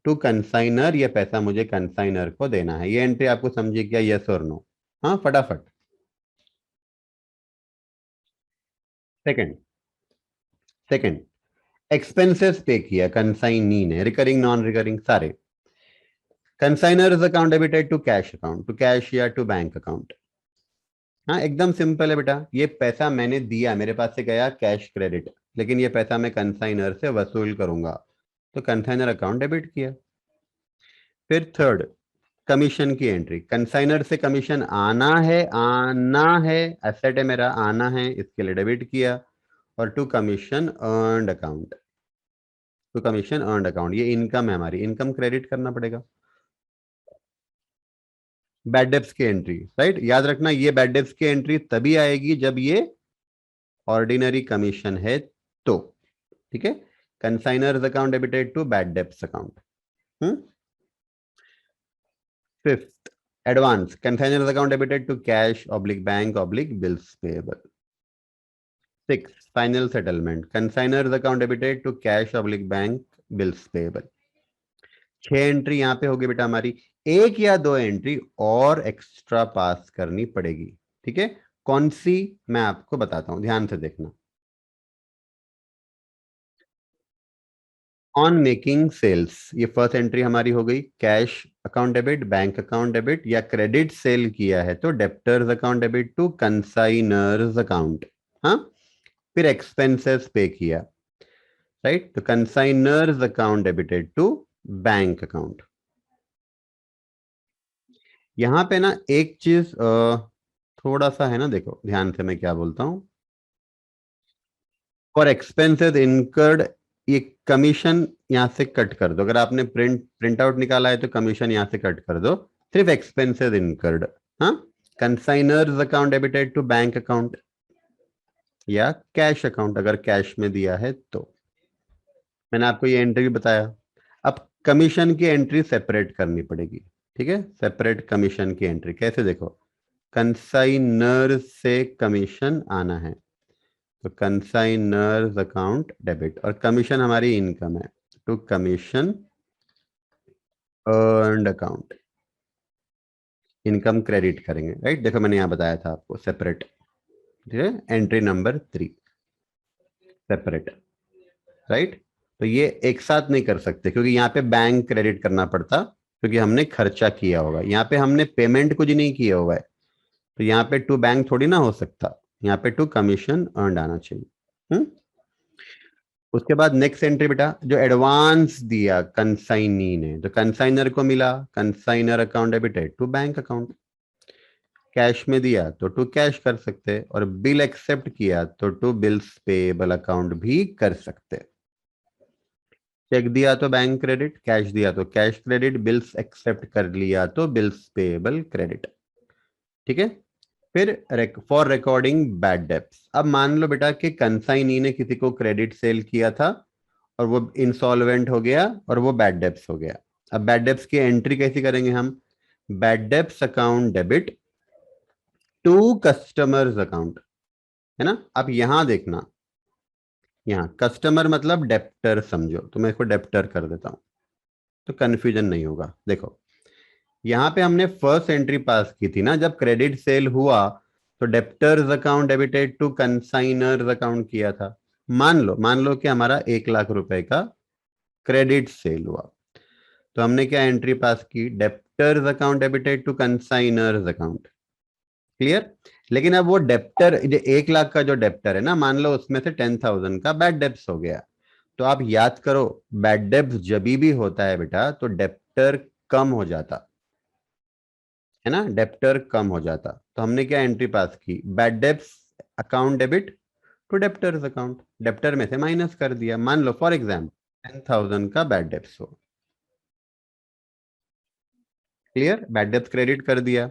टू कंसाइनर, ये पैसा मुझे कंसाइनर को देना है। ये एंट्री आपको समझी क्या? यस और नो? हाँ, फटाफट। सेकंड, सेकंड, एक्सपेंसेस पे किया कंसाइनी ने, रिकरिंग नॉन रिकरिंग सारे। Consignor's account debited to cash account, to cash या टू बैंक अकाउंट। हाँ एकदम सिंपल है बेटा, ये पैसा मैंने दिया, मेरे पास से गया कैश क्रेडिट, लेकिन ये पैसा मैं कंसाइनर से वसूल करूंगा, तो कंसाइनर अकाउंट डेबिट किया। फिर थर्ड, कमीशन की एंट्री, कंसाइनर से कमीशन आना है, एसेट है मेरा, आना है, इसके लिए डेबिट किया। और to commission earned account, to commission earned account, ये इनकम है हमारी, इनकम क्रेडिट करना पड़ेगा। बैड डेब्ट्स की एंट्री, राइट, याद रखना ये बैड डेब्ट्स की एंट्री तभी आएगी जब ये ऑर्डिनरी कमीशन है तो, ठीक है। Consignor's account debited to bad debts account. Fifth, advance, consignor's account debited to cash oblique bank oblique bills payable. Six, final settlement, consignor's account debited to cash oblique bank bills payable. 6 entry यहाँ पे होगी बेटा हमारी, एक या दो entry और extra पास करनी पड़ेगी, ठीक है। कौन सी, मैं आपको बताता हूं, ध्यान से देखना। ऑन मेकिंग सेल्स, ये फर्स्ट एंट्री हमारी हो गई, cash account debit, bank account debit, या क्रेडिट सेल किया है तो debtors account debit to consignor's account. हाँ, फिर एक्सपेंसेस पे किया, राइट, तो consignor's account debited to bank account. यहां पे ना एक चीज थोड़ा सा है ना, देखो ध्यान से मैं क्या बोलता हूं। फॉर एक्सपेंसेस इनकर्ड, ये कमीशन यहां से कट कर दो, अगर आपने प्रिंट आउट निकाला है तो कमीशन यहां से कट कर दो, सिर्फ एक्सपेंसेस इनकर्ड। हाँ, consignor's account debited to bank account या कैश अकाउंट, अगर कैश में दिया है तो। मैंने आपको ये एंट्री बताया। अब कमीशन की एंट्री सेपरेट करनी पड़ेगी, ठीक है, सेपरेट कमीशन की एंट्री कैसे, देखो, कंसाइनर से कमीशन आना है तो कंसाइनर्स अकाउंट डेबिट, और कमीशन हमारी इनकम है, to commission earned account, income credit करेंगे, राइट। देखो मैंने यहां बताया था आपको सेपरेट, ठीक है, एंट्री नंबर 3 सेपरेट, राइट। तो ये एक साथ नहीं कर सकते क्योंकि यहाँ पे बैंक क्रेडिट करना पड़ता, क्योंकि हमने खर्चा किया होगा, यहाँ पे हमने पेमेंट कुछ नहीं किया हुआ है, तो यहाँ पे टू बैंक थोड़ी ना हो सकता, यहाँ पे टू कमीशन अर्न आना चाहिए। उसके बाद नेक्स्ट एंट्री बेटा, जो एडवांस दिया कंसाइनी ने, तो कंसाइनर को मिला, consignor account debited to bank account, cash में दिया तो टू कैश कर सकते, और बिल एक्सेप्ट किया तो टू बिल्स पेएबल अकाउंट भी कर सकते। चेक दिया तो बैंक क्रेडिट, कैश दिया तो कैश क्रेडिट, बिल्स एक्सेप्ट कर लिया तो बिल्स पेएबल क्रेडिट, ठीक है। फिर फॉर रिकॉर्डिंग बैड डेब्ट्स, अब मान लो बेटा कि कंसाइनी ने किसी को क्रेडिट सेल किया था और वो इंसॉल्वेंट हो गया और वो बैड डेब्ट्स हो गया। अब बैड डेब्ट्स की एंट्री कैसी करेंगे हम, bad debts account debit to customer's account, है ना। अब यहां देखना, यहाँ कस्टमर मतलब डेप्टर समझो, तो मैं इसको डेप्टर कर देता हूं तो कंफ्यूजन नहीं होगा। देखो यहाँ पे हमने फर्स्ट एंट्री पास की थी ना, जब क्रेडिट सेल हुआ तो debtors account debited to consignor's account किया था। मान लो कि हमारा 1 लाख रुपए का क्रेडिट सेल हुआ, तो हमने क्या एंट्री पास की, debtors account debited to consignor's account, clear. लेकिन अब वो डेप्टर, 1 लाख का जो डेप्टर है ना, मान लो उसमें से 10,000 का बैड डेब्ट्स हो गया, तो आप याद करो बैड डेब्ट्स जब भी होता है बेटा तो डेप्टर कम हो जाता है ना, डेप्टर कम हो जाता, तो हमने क्या एंट्री पास की, bad debts account debit to debtors account, debtor में से माइनस कर दिया। मान लो फॉर एग्जाम्पल 10,000 का बैड डेब्ट्स हो, क्लियर, बैड डेब्ट्स क्रेडिट कर दिया।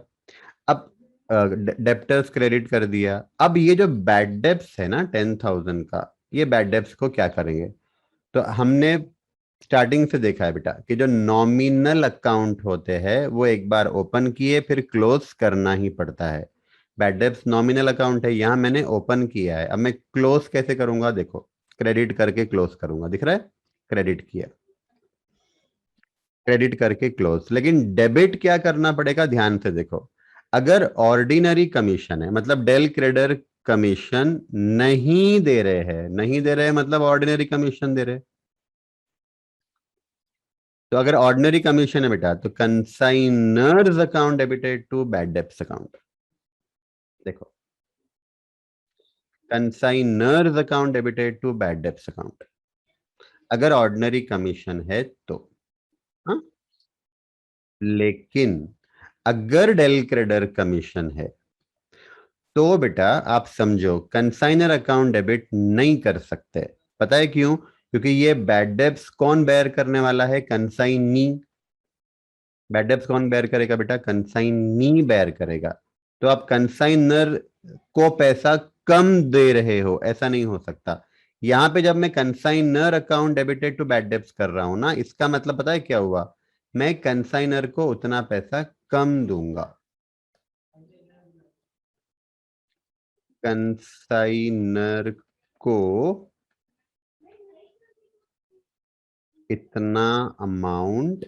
अब डेप्टर्स क्रेडिट कर दिया, अब ये जो बैड डेब्ट्स है ना 10,000 का, ये बैड डेब्ट्स को क्या करेंगे, तो हमने स्टार्टिंग से देखा है बेटा कि जो नॉमिनल अकाउंट होते हैं वो एक बार ओपन किए फिर क्लोज करना ही पड़ता है। बैड डेब्ट्स नॉमिनल अकाउंट है, यहां मैंने ओपन किया है, अब मैं क्लोज कैसे करूंगा, देखो क्रेडिट करके क्लोज करूंगा, दिख रहा है, क्रेडिट किया, क्रेडिट करके क्लोज। लेकिन डेबिट क्या करना पड़ेगा, ध्यान से देखो, अगर ऑर्डिनरी कमीशन है, मतलब डेल क्रेडर कमीशन नहीं दे रहे हैं, नहीं दे रहे मतलब ऑर्डिनरी कमीशन दे रहे। तो अगर ऑर्डिनरी कमीशन है बेटा तो consignor's account debited to bad debts account. देखो, consignor's account debited to bad debts account अगर ऑर्डिनरी कमीशन है तो। हाँ, लेकिन अगर डेल क्रेडर कमीशन है तो बेटा आप समझो कंसाइनर अकाउंट डेबिट नहीं कर सकते। पता है क्यों? क्योंकि ये बैड डेब्ट्स कौन बेयर करने वाला है? कंसाइनी। बैड डेब्ट्स कौन बेयर करेगा बेटा? कंसाइनी बेयर करेगा। तो आप कंसाइनर को पैसा कम दे रहे हो, ऐसा नहीं हो सकता। यहां पे जब मैं consignor account debited to bad debts कर रहा हूं ना, इसका मतलब पता है क्या हुआ? मैं कंसाइनर को उतना पैसा कम दूंगा। कंसाइनर को इतना अमाउंट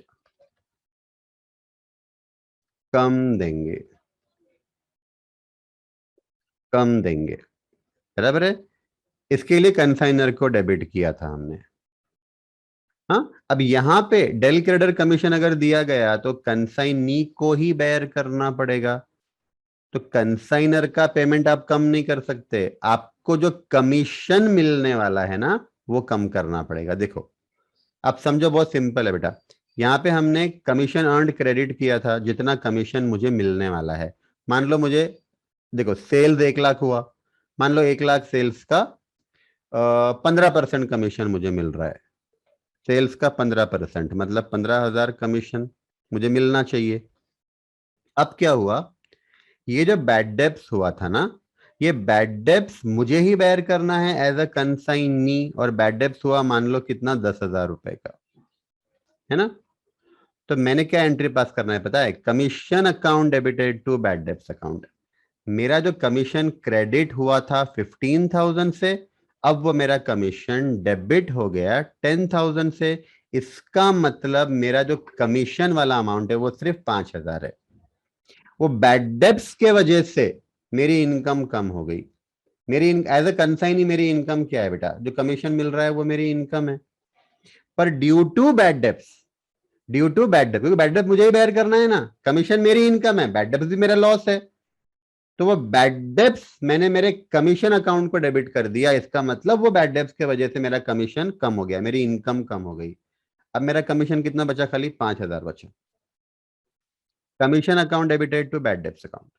कम देंगे, कम देंगे। बराबर है? इसके लिए कंसाइनर को डेबिट किया था हमने। हाँ, अब यहां पे डेल क्रेडर कमीशन अगर दिया गया तो कंसाइनी को ही बेयर करना पड़ेगा। तो कंसाइनर का पेमेंट आप कम नहीं कर सकते, आपको जो कमीशन मिलने वाला है ना वो कम करना पड़ेगा। देखो, आप समझो, बहुत सिंपल है बेटा। यहाँ पे हमने कमीशन अर्नड क्रेडिट किया था, जितना कमीशन मुझे मिलने वाला है। मान लो मुझे, देखो सेल्स 1 लाख हुआ, मान लो 1 लाख सेल्स का 15% कमीशन मुझे मिल रहा है। सेल्स का 15% मतलब 15,000 कमीशन मुझे मिलना चाहिए। अब क्या हुआ? ये जो बैड डेब्ट्स हुआ था ना, ये बैड डेब्ट्स मुझे ही बेयर करना है एज अ कंसाइनी। और बैड डेब्ट्स हुआ मान लो कितना, 10,000 रुपए का, है ना? तो मैंने क्या एंट्री पास करना है पता है? Commission account debited to bad debts account. मेरा जो कमीशन क्रेडिट हुआ था 15,000 से, अब वो मेरा कमीशन डेबिट हो गया 10,000 से। इसका मतलब मेरा जो कमीशन वाला अमाउंट है वो सिर्फ 5,000 है। वो बैड डेब्ट्स के वजह से मेरी इनकम कम हो गई। मेरी एज अ कंसाइनी मेरी इनकम क्या है बेटा? जो कमीशन मिल रहा है वो मेरी इनकम है। पर due to bad debts, due to bad डेब्ट, क्योंकि बैड डेब्ट मुझे ही बेयर करना है ना, कमीशन मेरी इनकम है, बैड डेब्ट भी मेरा लॉस है। तो वो बैड डेब्ट्स मैंने मेरे कमीशन अकाउंट को डेबिट कर दिया, इसका मतलब वो बैड डेब्ट्स की वजह से मेरा कमीशन कम हो गया, मेरी इनकम कम हो गई। अब मेरा कमीशन कितना बचा? खाली 5,000 बचा। Commission account debited to bad debts account.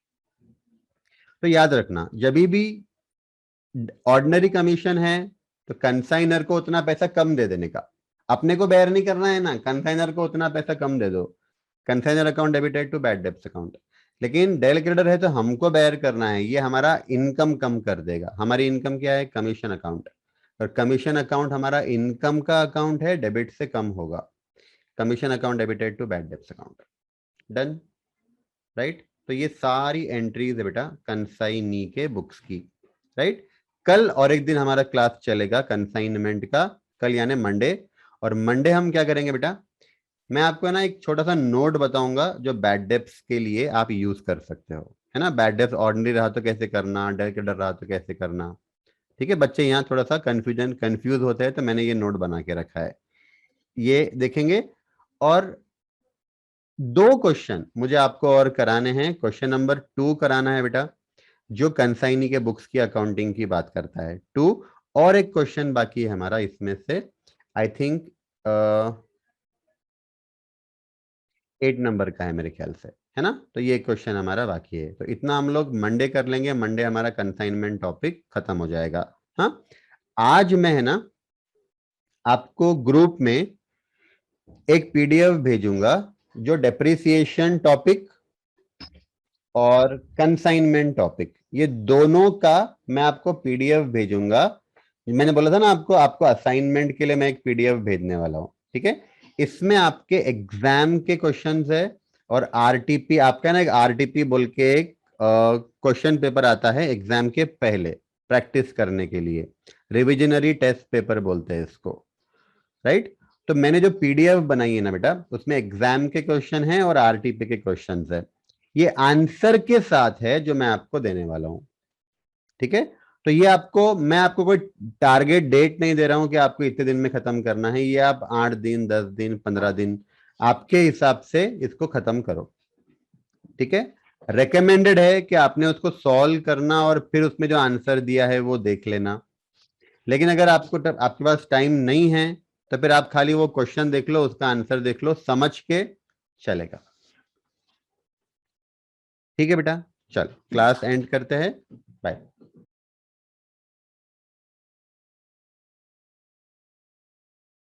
तो याद रखना, जब भी ऑर्डिनरी कमीशन है तो कंसाइनर को उतना पैसा कम दे देने का, अपने को बेयर नहीं करना है ना, कंसाइनर को उतना पैसा कम दे दो। Consignor account debited to bad debts account. लेकिन डेल क्रेडिटर है तो हमको बेयर करना है, ये हमारा इनकम कम कर देगा। हमारी इनकम क्या है? Commission account. और कमीशन अकाउंट हमारा इनकम का अकाउंट है, डेबिट से कम होगा। Commission account debited to bad debts account. Done, right? तो ये सारी एंट्रीज है बेटा कंसाइनी के बुक्स की, राइट? कल और एक दिन हमारा क्लास चलेगा कंसाइनमेंट का, कल यानी मंडे। और मंडे हम क्या करेंगे बेटा? मैं आपको ना एक छोटा सा नोट बताऊंगा जो बैड डेब्ट्स के लिए आप यूज कर सकते हो, है ना? बैड डेब्ट्स ऑर्डिनरी रहा तो कैसे करना, डेल क्रेडिटर रहा तो कैसे करना। ठीक है, बच्चे यहाँ थोड़ा सा कंफ्यूज होते हैं, तो मैंने ये नोट बना के रखा है, ये देखेंगे। और 2 क्वेश्चन मुझे आपको और कराने हैं। क्वेश्चन नंबर 2 कराना है बेटा, जो कंसाइनी के बुक्स की अकाउंटिंग की बात करता है, 2। और एक क्वेश्चन बाकी है हमारा इसमें से, आई थिंक 8 नंबर का है मेरे ख्याल से, है ना? तो ये क्वेश्चन हमारा बाकी है, तो इतना हम लोग मंडे कर लेंगे। मंडे हमारा कंसाइनमेंट टॉपिक खत्म हो जाएगा। हाँ, आज मैं है ना आपको ग्रुप में एक पीडीएफ भेजूंगा, जो डेप्रिसिएशन टॉपिक और कंसाइनमेंट टॉपिक, ये दोनों का मैं आपको पीडीएफ भेजूंगा। मैंने बोला था ना आपको, आपको असाइनमेंट के लिए मैं एक पीडीएफ भेजने वाला हूं, ठीक है? इसमें आपके एग्जाम के क्वेश्चंस है, और आरटीपी आपका ना, एक आरटीपी बोल के एक क्वेश्चन पेपर आता है एग्जाम के पहले प्रैक्टिस करने के लिए, रिविजनरी टेस्ट पेपर बोलते हैं इसको, राइट? तो मैंने जो पीडीएफ बनाई है ना बेटा, उसमें एग्जाम के क्वेश्चन है और आरटीपी के क्वेश्चन है। ये आंसर के साथ है जो मैं आपको देने वाला हूं, ठीक है, तो ये आपको, मैं आपको कोई टारगेट डेट नहीं दे रहा हूं कि आपको इतने दिन में खत्म करना है, ये आप 8 दिन 10 दिन 15 दिन आपके हिसाब से इसको खत्म करो। ठीक है, रेकमेंडेड है कि आपने उसको सॉल्व करना और फिर उसमें जो आंसर दिया है वो देख लेना। लेकिन अगर आपके पास टाइम नहीं है तो फिर आप खाली वो क्वेश्चन देख लो, उसका आंसर देख लो, समझ के चलेगा। ठीक है बेटा, चलो क्लास एंड करते हैं, बाय।